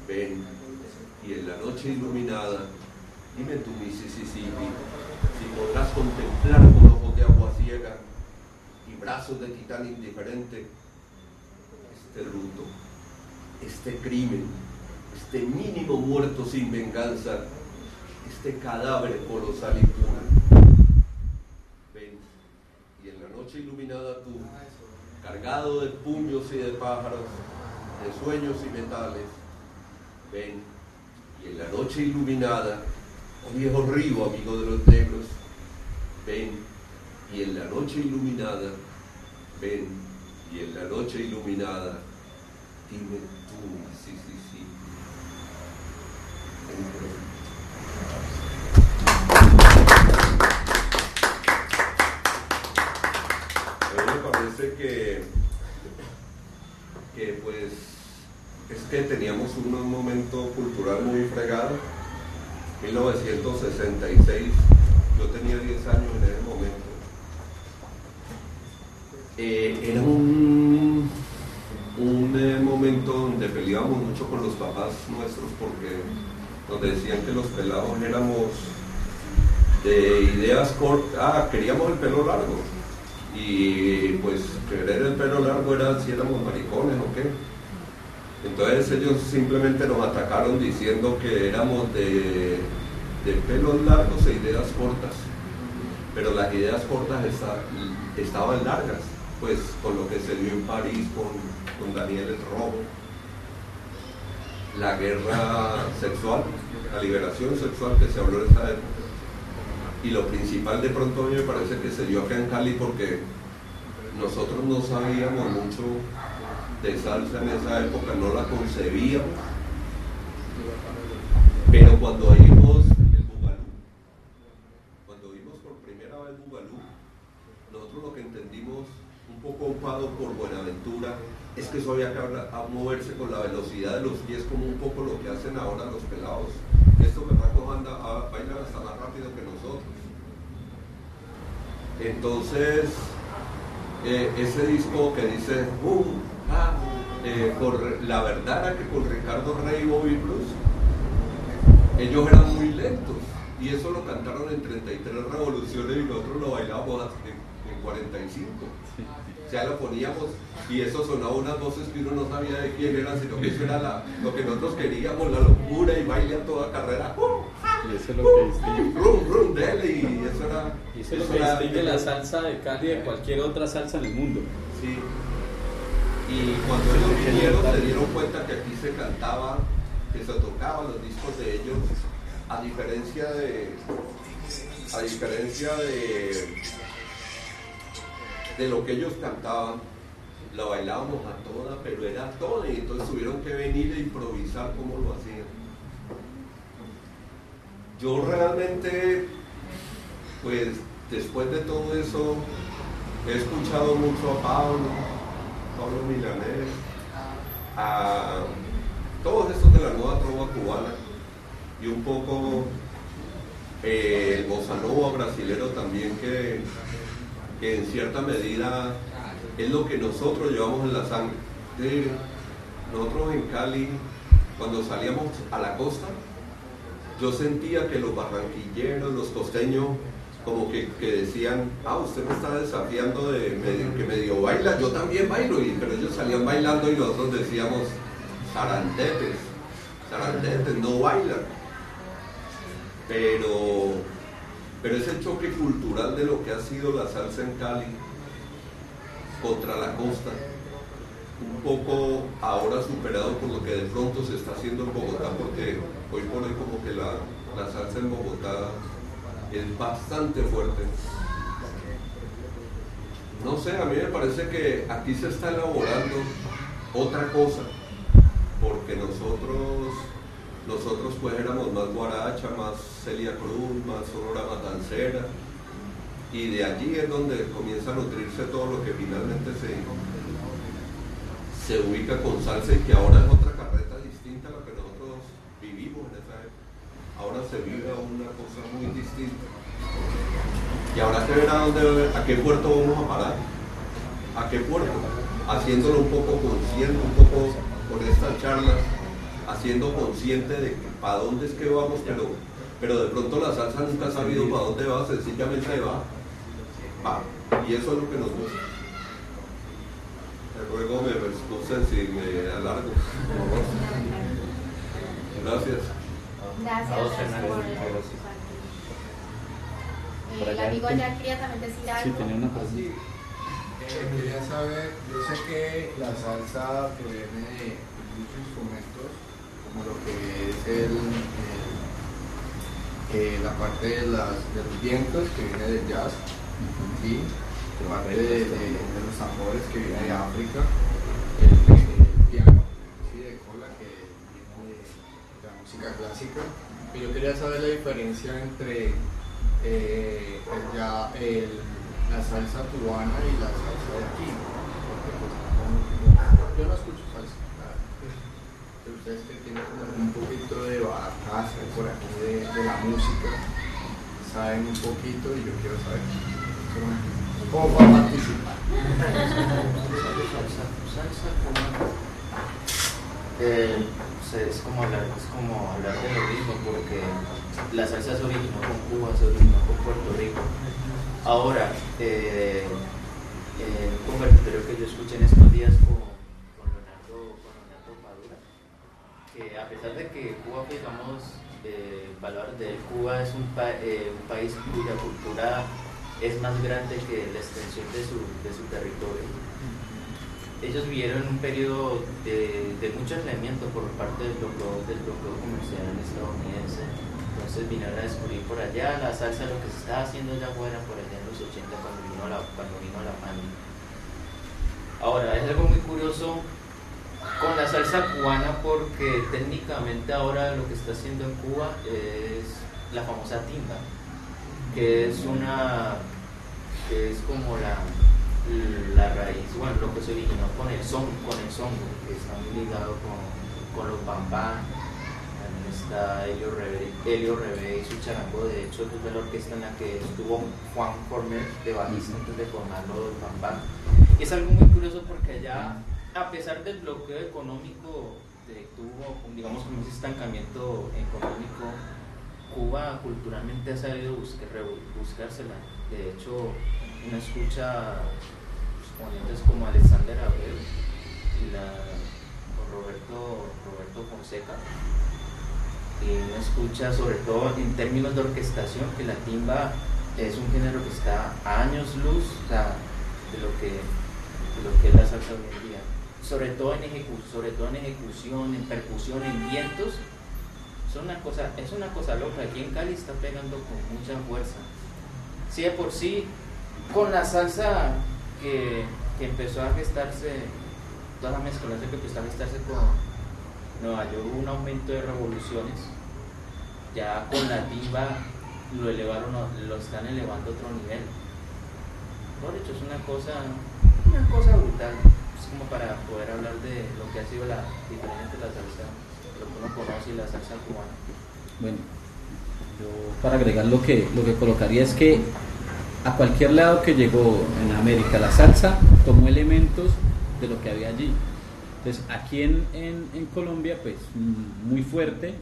ven, y en la noche iluminada, dime tú, Mississippi, si podrás contemplar con ojos de agua ciega y brazos de titán indiferente este luto, este crimen, este mínimo muerto sin venganza, este cadáver colosal y puro. Ven, y en la noche iluminada tú, cargado de puños y de pájaros, de sueños y metales, ven, y en la noche iluminada, oh viejo río amigo de los negros, ven, y en la noche iluminada, ven, y en la noche iluminada, dime tú, sí, sí. A mí me parece que pues es que teníamos un momento cultural muy fregado. 1966, yo tenía 10 años en ese momento. Era un momento donde peleábamos mucho con los papás nuestros porque nos decían que los pelados éramos de ideas cortas, queríamos el pelo largo. Y pues querer el pelo largo era si éramos maricones o qué. Entonces ellos simplemente nos atacaron diciendo que éramos de pelos largos e ideas cortas. Pero las ideas cortas estaban largas, pues con lo que se dio en París con Daniel el Rojo, la guerra sexual, la liberación sexual que se habló en esa época. Y lo principal de pronto a mí me parece que se dio acá en Cali porque nosotros no sabíamos mucho de salsa en esa época, no la concebíamos, pero cuando oímos el bugalú, cuando oímos por primera vez bugalú, nosotros lo que entendimos, un poco ocupado por Buenaventura, es que eso había que moverse con la velocidad de los pies, como un poco lo que hacen ahora los pelados. Estos berracos bailan hasta más rápido que nosotros. Entonces, ese disco que dice por la verdad era que con Ricardo Rey y Bobby Blues, ellos eran muy lentos y eso lo cantaron en 33 revoluciones y nosotros lo bailábamos en 45. O sea, lo poníamos y eso sonaba unas voces que uno no sabía de quién eran, sino que eso era lo que nosotros queríamos, la locura y baile a toda carrera. Y eso es lo que distingue. Rum, dele, y eso era. Y eso es lo que distingue la salsa de Cali de cualquier otra salsa en el mundo. Sí. Y cuando ellos vinieron se dieron cuenta que aquí se cantaba, que se tocaban los discos de ellos, a diferencia de lo que ellos cantaban, la bailábamos a toda, pero era toda, y entonces tuvieron que venir e improvisar como lo hacían. Yo realmente, pues después de todo eso, he escuchado mucho a Pablo Milanés, a todos estos de la nueva trova cubana y un poco el bossa nova brasilero también, que en cierta medida es lo que nosotros llevamos en la sangre. Nosotros en Cali, cuando salíamos a la costa, yo sentía que los barranquilleros, los costeños, como que decían, usted me está desafiando que medio baila, yo también bailo, pero ellos salían bailando y nosotros decíamos, zarandetes, no bailan. Pero ese choque cultural de lo que ha sido la salsa en Cali contra la costa, un poco ahora superado por lo que de pronto se está haciendo en Bogotá, porque hoy por hoy como que la salsa en Bogotá es bastante fuerte. No sé, a mí me parece que aquí se está elaborando otra cosa, porque nosotros pues éramos más guaracha, más Celia Cruz, más Sonora Matancera, y de allí es donde comienza a nutrirse todo lo que finalmente se ubica con salsa, y que ahora es otra carreta distinta a la que nosotros vivimos en esa época. Ahora se vive una cosa muy distinta. Y habrá que ver a qué puerto vamos a parar. ¿A qué puerto? Haciéndolo un poco consciente, un poco con estas charlas, haciendo consciente de para dónde es que vamos, pero de pronto la salsa nunca ha sabido para dónde va, sencillamente va. Y eso es lo que nos gusta. Luego me excusen si me alargo. Gracias. El amigo allá quería también decir algo. Sí, tenía una pregunta. Quería saber, yo sé que la salsa proviene de muchos instrumentos, como lo que es la parte de los vientos, que viene del jazz, ¿sí? La parte de los tambores, que viene de África, el piano, ¿sí? De cola, que viene de la música clásica. Y yo quería saber la diferencia entre la salsa cubana y la salsa de aquí, porque pues, yo no escucho salsa, pero ustedes que tienen como un poquito de bagaje por aquí de la música, saben un poquito, y yo quiero saber cómo para participar. Salsa cubana es como hablar de lo mismo, porque la salsa se originó con Cuba, se originó con Puerto Rico. Ahora, un conversatorio que yo escuché en estos días con Leonardo Padura, que a pesar de que Cuba, digamos, valores de Cuba es un país cuya cultura es más grande que la extensión de su territorio. Ellos vivieron un periodo de mucho aislamiento por parte del bloqueo comercial estadounidense. Entonces vinieron a descubrir por allá la salsa, lo que se estaba haciendo allá afuera, por allá en los 80, cuando vino la pandemia. Ahora, es algo muy curioso con la salsa cubana, porque técnicamente ahora lo que está haciendo en Cuba es la famosa timba, que es como la raíz, bueno, lo que se originó con el songo, que está muy ligado con los bambán. Está Elio Rebé y su charango. De hecho, es de la orquesta en la que estuvo Juan Cormer de bajista antes de formarlo el bambán. Y es algo muy curioso porque allá, a pesar del bloqueo económico tuvo, digamos, como ese estancamiento económico, Cuba culturalmente ha sabido buscársela. De hecho, uno escucha exponentes como Alexander Abel y Roberto Fonseca, y uno escucha sobre todo en términos de orquestación que la timba es un género que está a años luz, o sea, de lo que es la salsa hoy en día, sobre todo en ejecución, en percusión, en vientos. Es una cosa loca. Aquí en Cali está pegando con mucha fuerza. Sí, de por sí, con la salsa que empezó a gestarse, toda la mezcolanza que empezó a gestarse con Nueva York, hubo un aumento de revoluciones. Ya con la timba lo están elevando a otro nivel. Por hecho, es una cosa brutal. Es como para poder hablar de lo que ha sido la diferencia entre la salsa, lo que uno conoce, y la salsa cubana. Bueno, yo para agregar lo que colocaría es que a cualquier lado que llegó en América la salsa tomó elementos de lo que había allí. Entonces aquí en Colombia, pues muy fuerte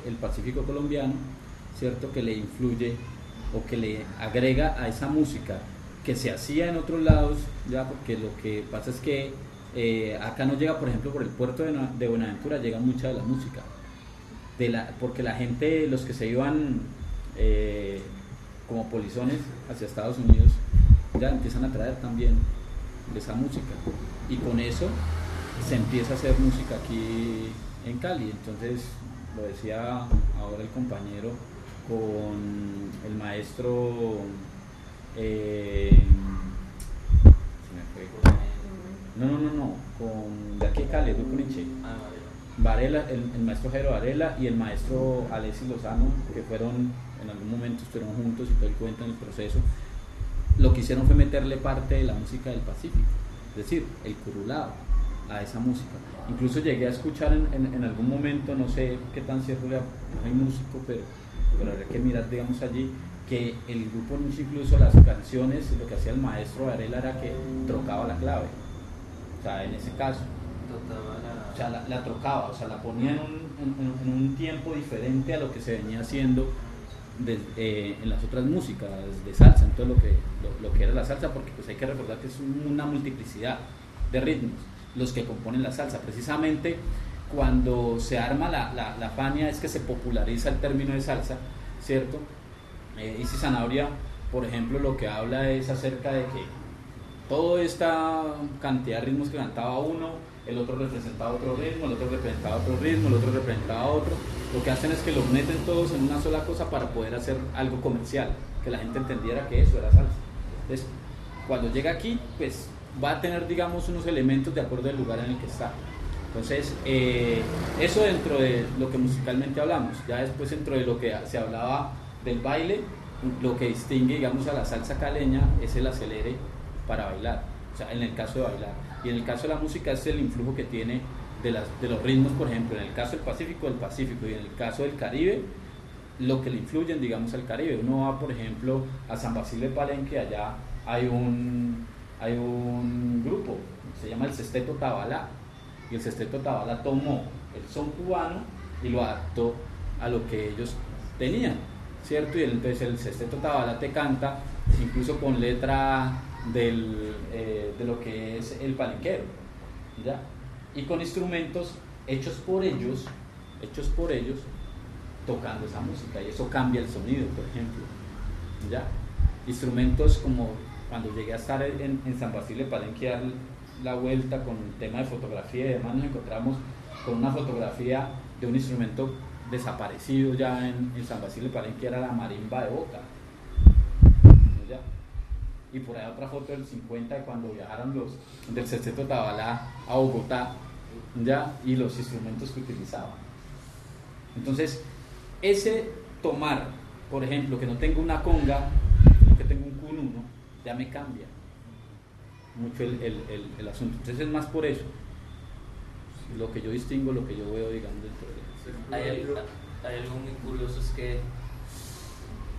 el Pacífico colombiano, ¿cierto? Que le influye o que le agrega a esa música que se hacía en otros lados, ya, porque lo que pasa es que acá no llega, por ejemplo, por el puerto de Buenaventura llega mucha de la música, porque la gente, los que se iban como polizones hacia Estados Unidos, ya empiezan a traer también de esa música, y con eso se empieza a hacer música aquí en Cali. Entonces, lo decía ahora el compañero, con el maestro con de aquí de Cali, Grupo Nietzsche, Varela, el maestro Jairo Varela y el maestro Alexis Lozano, que fueron, en algún momento estuvieron juntos y todo el cuento en el proceso. Lo que hicieron fue meterle parte de la música del Pacífico, es decir, el curulao, a esa música. Incluso llegué a escuchar en algún momento, no sé qué tan cierto, no hay músico, pero habría que mirar, digamos, allí, que el grupo Nietzsche, incluso las canciones, lo que hacía el maestro Varela era que trocaba la clave, o sea, en ese caso o sea, la trocaba, o sea, la ponía en un tiempo diferente a lo que se venía haciendo en las otras músicas de salsa, en todo lo que era la salsa, porque pues hay que recordar que es una multiplicidad de ritmos los que componen la salsa. Precisamente cuando se arma la Fania es que se populariza el término de salsa, ¿cierto? Isis Zanabria, por ejemplo, lo que habla es acerca de que toda esta cantidad de ritmos que cantaba uno, el otro representaba otro ritmo, el otro representaba otro ritmo, el otro representaba otro. Lo que hacen es que los meten todos en una sola cosa para poder hacer algo comercial, que la gente entendiera que eso era salsa. Entonces, cuando llega aquí, pues va a tener, digamos, unos elementos de acuerdo al lugar en el que está. Entonces, eso dentro de lo que musicalmente hablamos. Ya después, dentro de lo que se hablaba del baile, lo que distingue, digamos, a la salsa caleña es el acelere para bailar, o sea, en el caso de bailar. Y en el caso de la música es el influjo que tiene de los ritmos, por ejemplo, en el caso del Pacífico, y en el caso del Caribe, lo que le influyen, digamos, al Caribe. Uno va, por ejemplo, a San Basilio de Palenque, allá hay un grupo, se llama el Sesteto Tabalá, y el Sesteto Tabalá tomó el son cubano y lo adaptó a lo que ellos tenían, ¿cierto? Y entonces el Sesteto Tabalá te canta incluso con letra de lo que es el palenquero, ¿ya? Y con instrumentos hechos por ellos, tocando esa música, y eso cambia el sonido, por ejemplo, ¿ya? Instrumentos como cuando llegué a estar en San Basilio de Palenque, dar la vuelta con el tema de fotografía y demás, nos encontramos con una fotografía de un instrumento desaparecido ya en San Basilio de Palenque, era la marimba de Boca, ¿ya? Y por ahí otra foto del 50 de cuando viajaron los del Sesteto Tabalá a Bogotá, ¿ya? Y los instrumentos que utilizaban. Entonces, ese tomar, por ejemplo, que no tengo una conga, sino que tengo un cununo, ya me cambia mucho el asunto. Entonces es más por eso lo que yo distingo, lo que yo veo, digamos, dentro de hay algo muy curioso, es que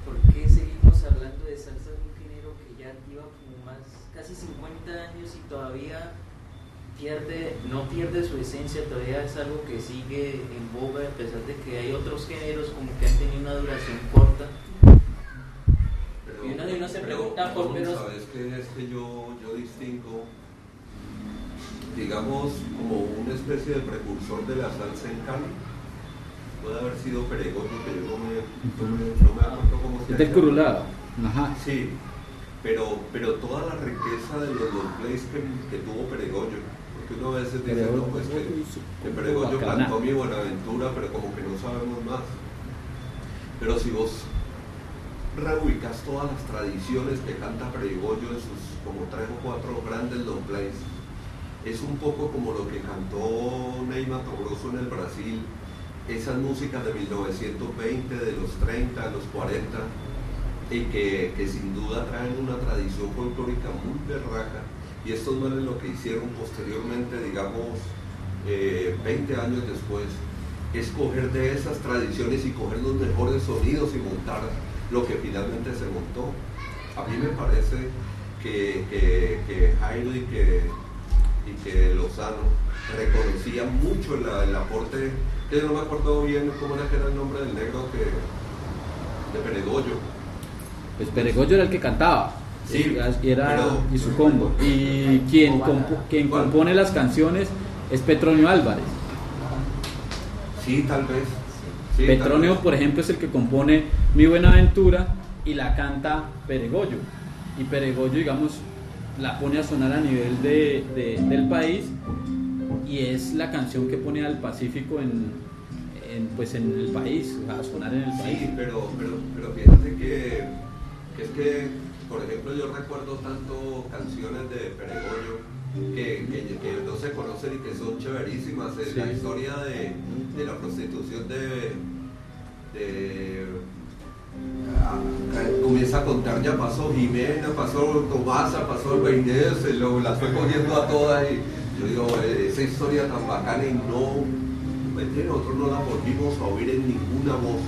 ¿por qué seguimos hablando de salsa, de un género que ya lleva como casi 50 años y todavía no pierde su esencia, todavía es algo que sigue en boga, a pesar de que hay otros géneros como que han tenido una duración corta. Y uno se pregunta por qué. ¿Sabes qué? Es que yo distingo, digamos, como una especie de precursor de la salsa en Cali. Puede haber sido Peregoyo, que yo no me acuerdo cómo se llama. De Curulado. Ajá. Sí, pero toda la riqueza de los plays que tuvo Peregoyo, porque uno a veces dice, no, pues que Peregoyo cantó Mi Buenaventura, pero como que no sabemos más. Pero si vos reubicas todas las tradiciones que canta Peregoyo en sus como 3 o 4 grandes long plays, es un poco como lo que cantó Ney Matogrosso en el Brasil, esas músicas de 1920, de los 30, de los 40, y que sin duda traen una tradición folclórica muy berraca. Y estos manes lo que hicieron posteriormente, digamos 20 años después, es coger de esas tradiciones y coger los mejores sonidos y montar lo que finalmente se montó. A mí me parece que Jairo y que Lozano reconocían mucho el aporte, que no me acuerdo bien cómo era que era el nombre del negro de Peregoyo. Pues Peregoyo era el que cantaba, sí, y su combo. Y quien compone las canciones es Petronio Álvarez. Sí, tal vez. Sí, Petronio, por ejemplo, es el que compone Mi Buenaventura y la canta Peregoyo. Y Peregoyo, digamos, la pone a sonar a nivel del país, y es la canción que pone al Pacífico en el país, a sonar en el país. Sí, pero fíjate que es que, por ejemplo, yo recuerdo tanto canciones de Peregoyo que no se conocen y que son chéverísimas. Sí. La historia de la prostitución comienza a contar, ya pasó Jimena, pasó Tomasa, pasó el Beinés, las fue poniendo a todas, y yo digo, esa historia tan bacana, y nosotros no la volvimos a oír en ninguna voz.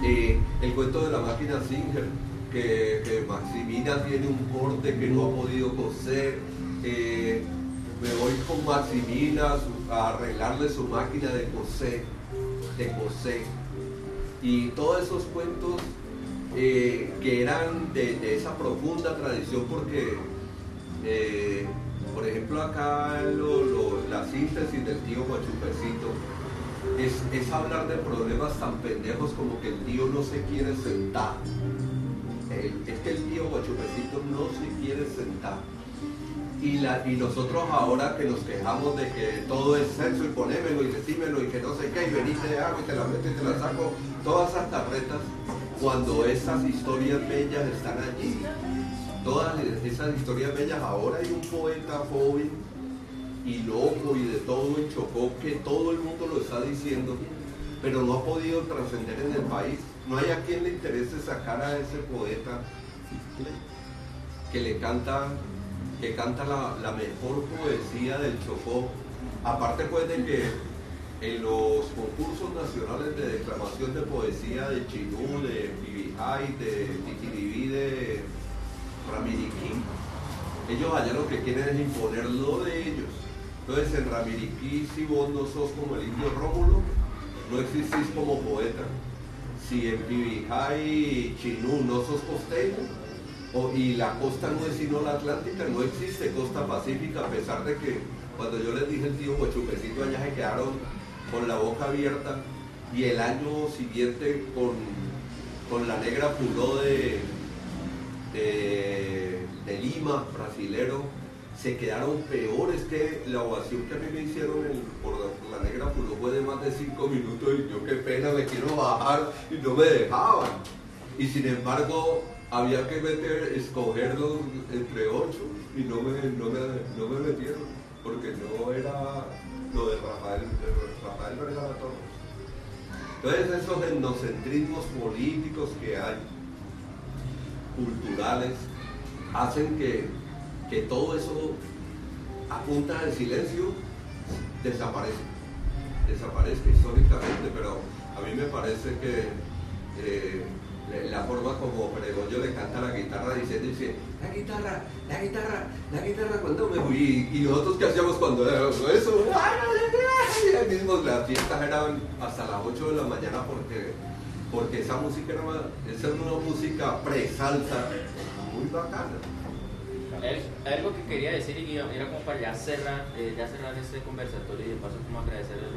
El cuento de la máquina Singer, que Maximina tiene un corte que no ha podido coser, me voy con Maximina a arreglarle su máquina de coser, y todos esos cuentos que eran de esa profunda tradición, porque por ejemplo acá la síntesis del tío Guachupecito es hablar de problemas tan pendejos como que el tío no se quiere sentar. Es que el tío Guachupecito no se quiere sentar. Y nosotros ahora que nos quejamos de que todo es sexo y ponémelo y decímelo y que no sé qué, y veniste de agua y te la meto y te la saco, todas esas tarretas, cuando esas historias bellas están allí. Todas esas historias bellas, ahora hay un poeta joven y loco y de todo en Chocó que todo el mundo lo está diciendo, pero no ha podido trascender en el país. No hay a quien le interese sacar a ese poeta que canta la mejor poesía del Chocó. Aparte pues de que en los concursos nacionales de declamación de poesía de Chinú, de Pibijay, de Tiquiribí, de Ramiriquí, ellos allá lo que quieren es imponer lo de ellos. Entonces en Ramiriquí, si vos no sos como el indio Rómulo, no existís como poeta. Si en Pibijay y Chinú no sos costeño, y la costa no es sino la Atlántica, no existe costa pacífica, a pesar de que cuando yo les dije el tío Guachupecito, allá se quedaron con la boca abierta, y el año siguiente con la negra Puló de Lima, brasilero, se quedaron peores. Que la ovación que a mí me hicieron por la negra Puló fue de más de 5 minutos, y yo qué pena, me quiero bajar, y no me dejaban. Y sin embargo había que escogerlos entre 8 y no me metieron, porque no era lo de Rafael Vergara Torres. Entonces esos etnocentrismos políticos que hay, culturales, hacen que todo eso a punta de silencio desaparezca históricamente. Pero a mí me parece que la forma como Fregoyo le canta la guitarra dice, la guitarra cuando me fui, y nosotros qué hacíamos cuando era eso, y mismo las fiestas eran hasta las 8 de la mañana porque esa música era una música pre-salsa muy bacana. Algo que quería decir y era como para ya cerrar este conversatorio y de paso como agradecerles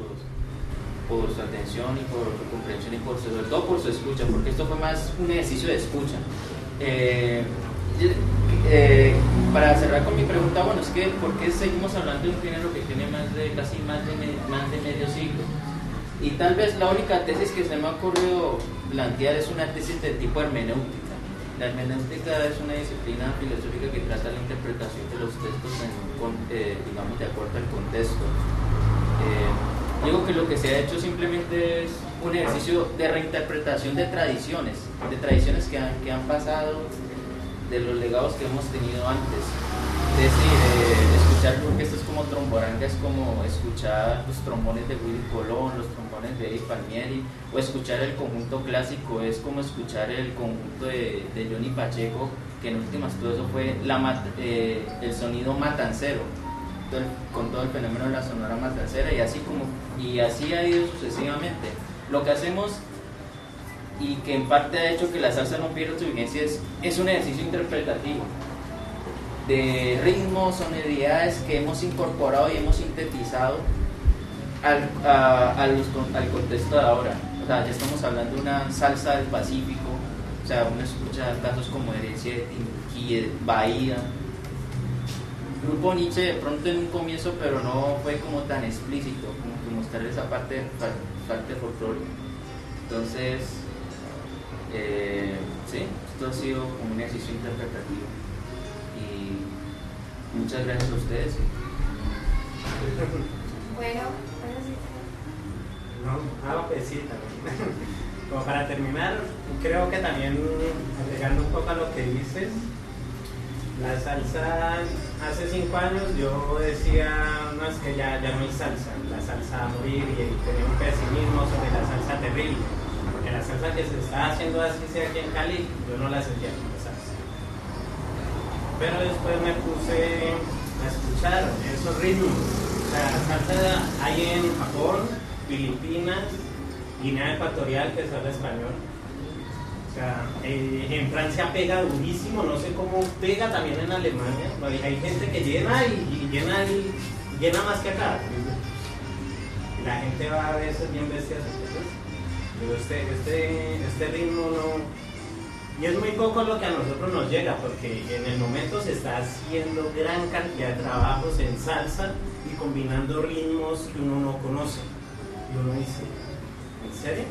por su atención y por su comprensión y sobre todo por su escucha, porque esto fue más un ejercicio de escucha. Para cerrar con mi pregunta, bueno, es que ¿por qué seguimos hablando de un género que tiene casi más de medio siglo? Y tal vez la única tesis que se me ha ocurrido plantear es una tesis de tipo hermenéutica. La hermenéutica es una disciplina filosófica que trata la interpretación de los textos digamos, de acuerdo al contexto. Digo que lo que se ha hecho simplemente es un ejercicio de reinterpretación de tradiciones que han pasado, de los legados que hemos tenido antes. Es decir, escuchar orquestas como Tromboranga es como escuchar los trombones de Willy Colón, los trombones de Eddie Palmieri, o escuchar el conjunto clásico es como escuchar el conjunto de Johnny Pacheco, que en últimas todo eso fue el sonido matancero, con todo el fenómeno de la sonora matancera, y así ha ido sucesivamente. Lo que hacemos, y que en parte ha hecho que la salsa no pierda su vigencia, es un ejercicio interpretativo de ritmos, sonoridades que hemos incorporado y hemos sintetizado al contexto de ahora. O sea, ya estamos hablando de una salsa del Pacífico, o sea, uno escucha casos como Herencia de Tinquí, Bahía, Grupo Nietzsche de pronto en un comienzo, pero no fue como tan explícito, como que mostrar esa parte folclórica. Entonces, sí, esto ha sido como un ejercicio interpretativo. Y muchas gracias a ustedes. Bueno, pues sí, también. Como para terminar, creo que también, agregando un poco a lo que dices, la salsa, hace 5 años yo decía, no, es que ya no hay salsa, la salsa va a morir, y tenía un pesimismo sobre la salsa terrible, porque la salsa que se está haciendo así sea aquí en Cali, yo no la sentía como salsa. Pero después me puse a escuchar esos ritmos. O sea, la salsa hay en Japón, Filipinas, Guinea Ecuatorial, que se habla español. O sea, en Francia pega durísimo, no sé cómo pega también en Alemania. Hay gente que llena y llena más que acá. Y la gente va a veces bien bestia. Pero este ritmo no. Y es muy poco lo que a nosotros nos llega, porque en el momento se está haciendo gran cantidad de trabajos en salsa y combinando ritmos que uno no conoce. Y uno dice, ¿en serio?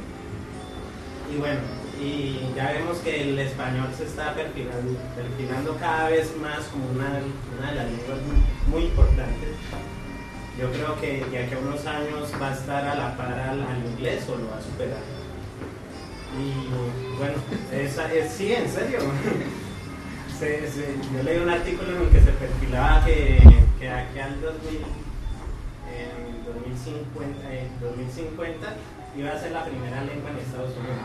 Y bueno, y ya vemos que el español se está perfilando cada vez más como una de las lenguas muy importantes. Yo creo que de aquí a unos años va a estar a la par al inglés o lo va a superar. Y bueno, sí, en serio. Yo leí un artículo en el que se perfilaba que aquí al 2050 iba a ser la primera lengua en Estados Unidos.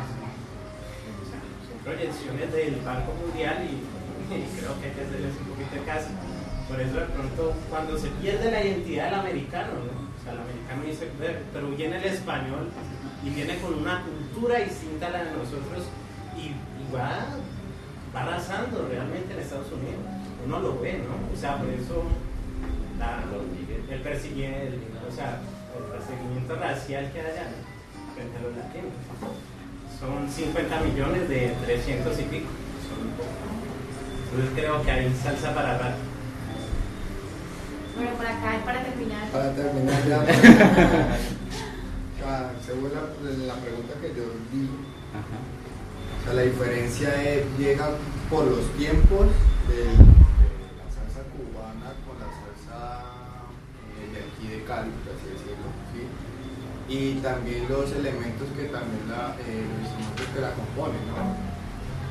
O sea, son proyecciones del Banco Mundial y creo que hay que hacerles un poquito de caso. Por eso de pronto cuando se pierde la identidad del americano, ¿no? O sea, el americano dice, pero viene el español y viene con una cultura distinta a la de nosotros y va arrasando realmente en Estados Unidos. Uno lo ve, ¿no? O sea, por eso el perseguimiento racial que hay allá, ¿no? Frente a los latinos. Son 50 millones de 300 y pico. Son un poco. Entonces creo que hay salsa para rato. Bueno, por acá, para terminar. Para terminar ya. Según la pregunta que yo di, o sea, la diferencia llega por los tiempos de la salsa cubana con la salsa de aquí de Cali, por así decirlo, ¿sí? Y también los elementos que también los instrumentos que la componen, ¿no?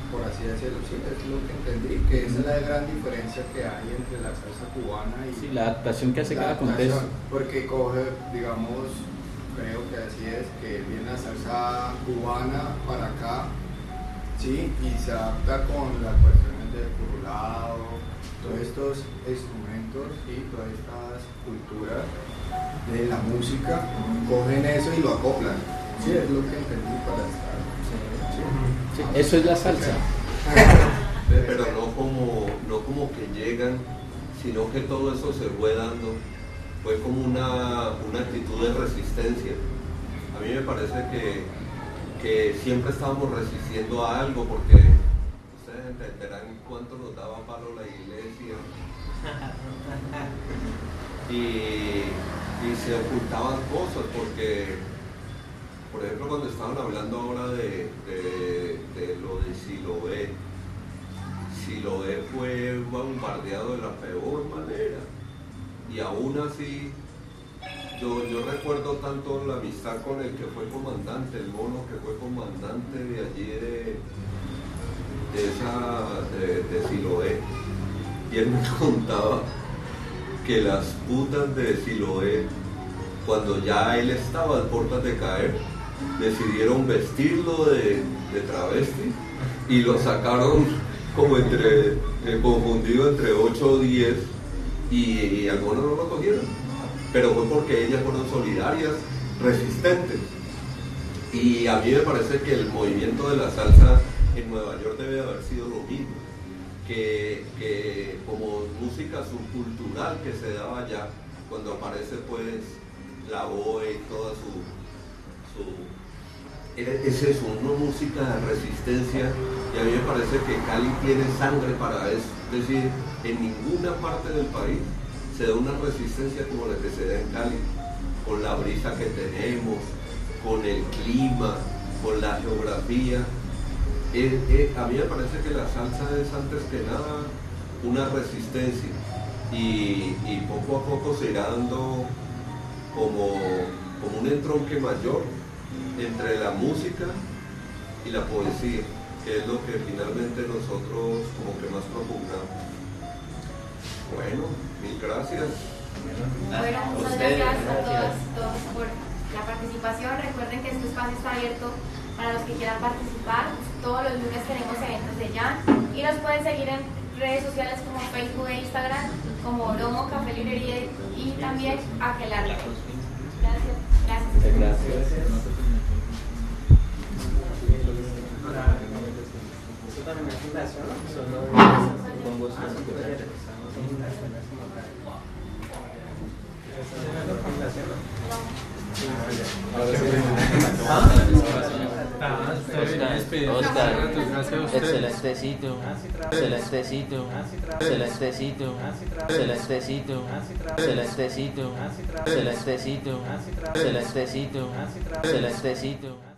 Por así decirlo, sí, es lo que entendí, que esa es la gran diferencia que hay entre la salsa cubana y sí, la adaptación que hace cada contexto. Porque coge, digamos, creo que así es, que viene la salsa cubana para acá, Sí, y se adapta con las cuestiones del curulado, todos estos instrumentos y todas estas culturas de la música, cogen eso y lo acoplan. Sí, es lo que entendí para estar. Sí, eso es la salsa. Pero no como que llegan, sino que todo eso se fue dando, fue como una actitud de resistencia. A mí me parece que siempre estábamos resistiendo a algo, porque ustedes entenderán cuánto nos daba palo la iglesia y se ocultaban cosas, porque por ejemplo cuando estaban hablando ahora de lo de Siloé fue bombardeado de la peor manera, y aún así yo recuerdo tanto la amistad con el que fue comandante, el mono que fue comandante de allí de Siloé, y él me contaba que las putas de Siloé, cuando ya él estaba a puertas de caer, decidieron vestirlo de travesti y lo sacaron como confundido entre 8 o 10, y algunos no lo cogieron, pero fue porque ellas fueron solidarias, resistentes. Y a mí me parece que el movimiento de la salsa en Nueva York debe haber sido lo mismo, que como música subcultural que se daba allá, cuando aparece pues la BOE y toda es eso, una música de resistencia, y a mí me parece que Cali tiene sangre para eso. Es decir, en ninguna parte del país se da una resistencia como la que se da en Cali, con la brisa que tenemos, con el clima, con la geografía. A mí me parece que la salsa es antes que nada una resistencia, y poco a poco se irá dando como un entronque mayor entre la música y la poesía, que es lo que finalmente nosotros como que más propugnamos. Bueno, mil gracias. Bueno, muchas gracias a todos por la participación. Recuerden que este espacio está abierto para los que quieran participar. Todos los lunes tenemos eventos de Jan, y nos pueden seguir en redes sociales como Facebook e Instagram como Oromo, Café Librería y también Aquelarre. Gracias. Gracias. ¿Eso también es fundación? Supongo Excelentecito, excelentecito, excelentecito, excelentecito, excelentecito, excelentecito, excelentecito, excelentecito.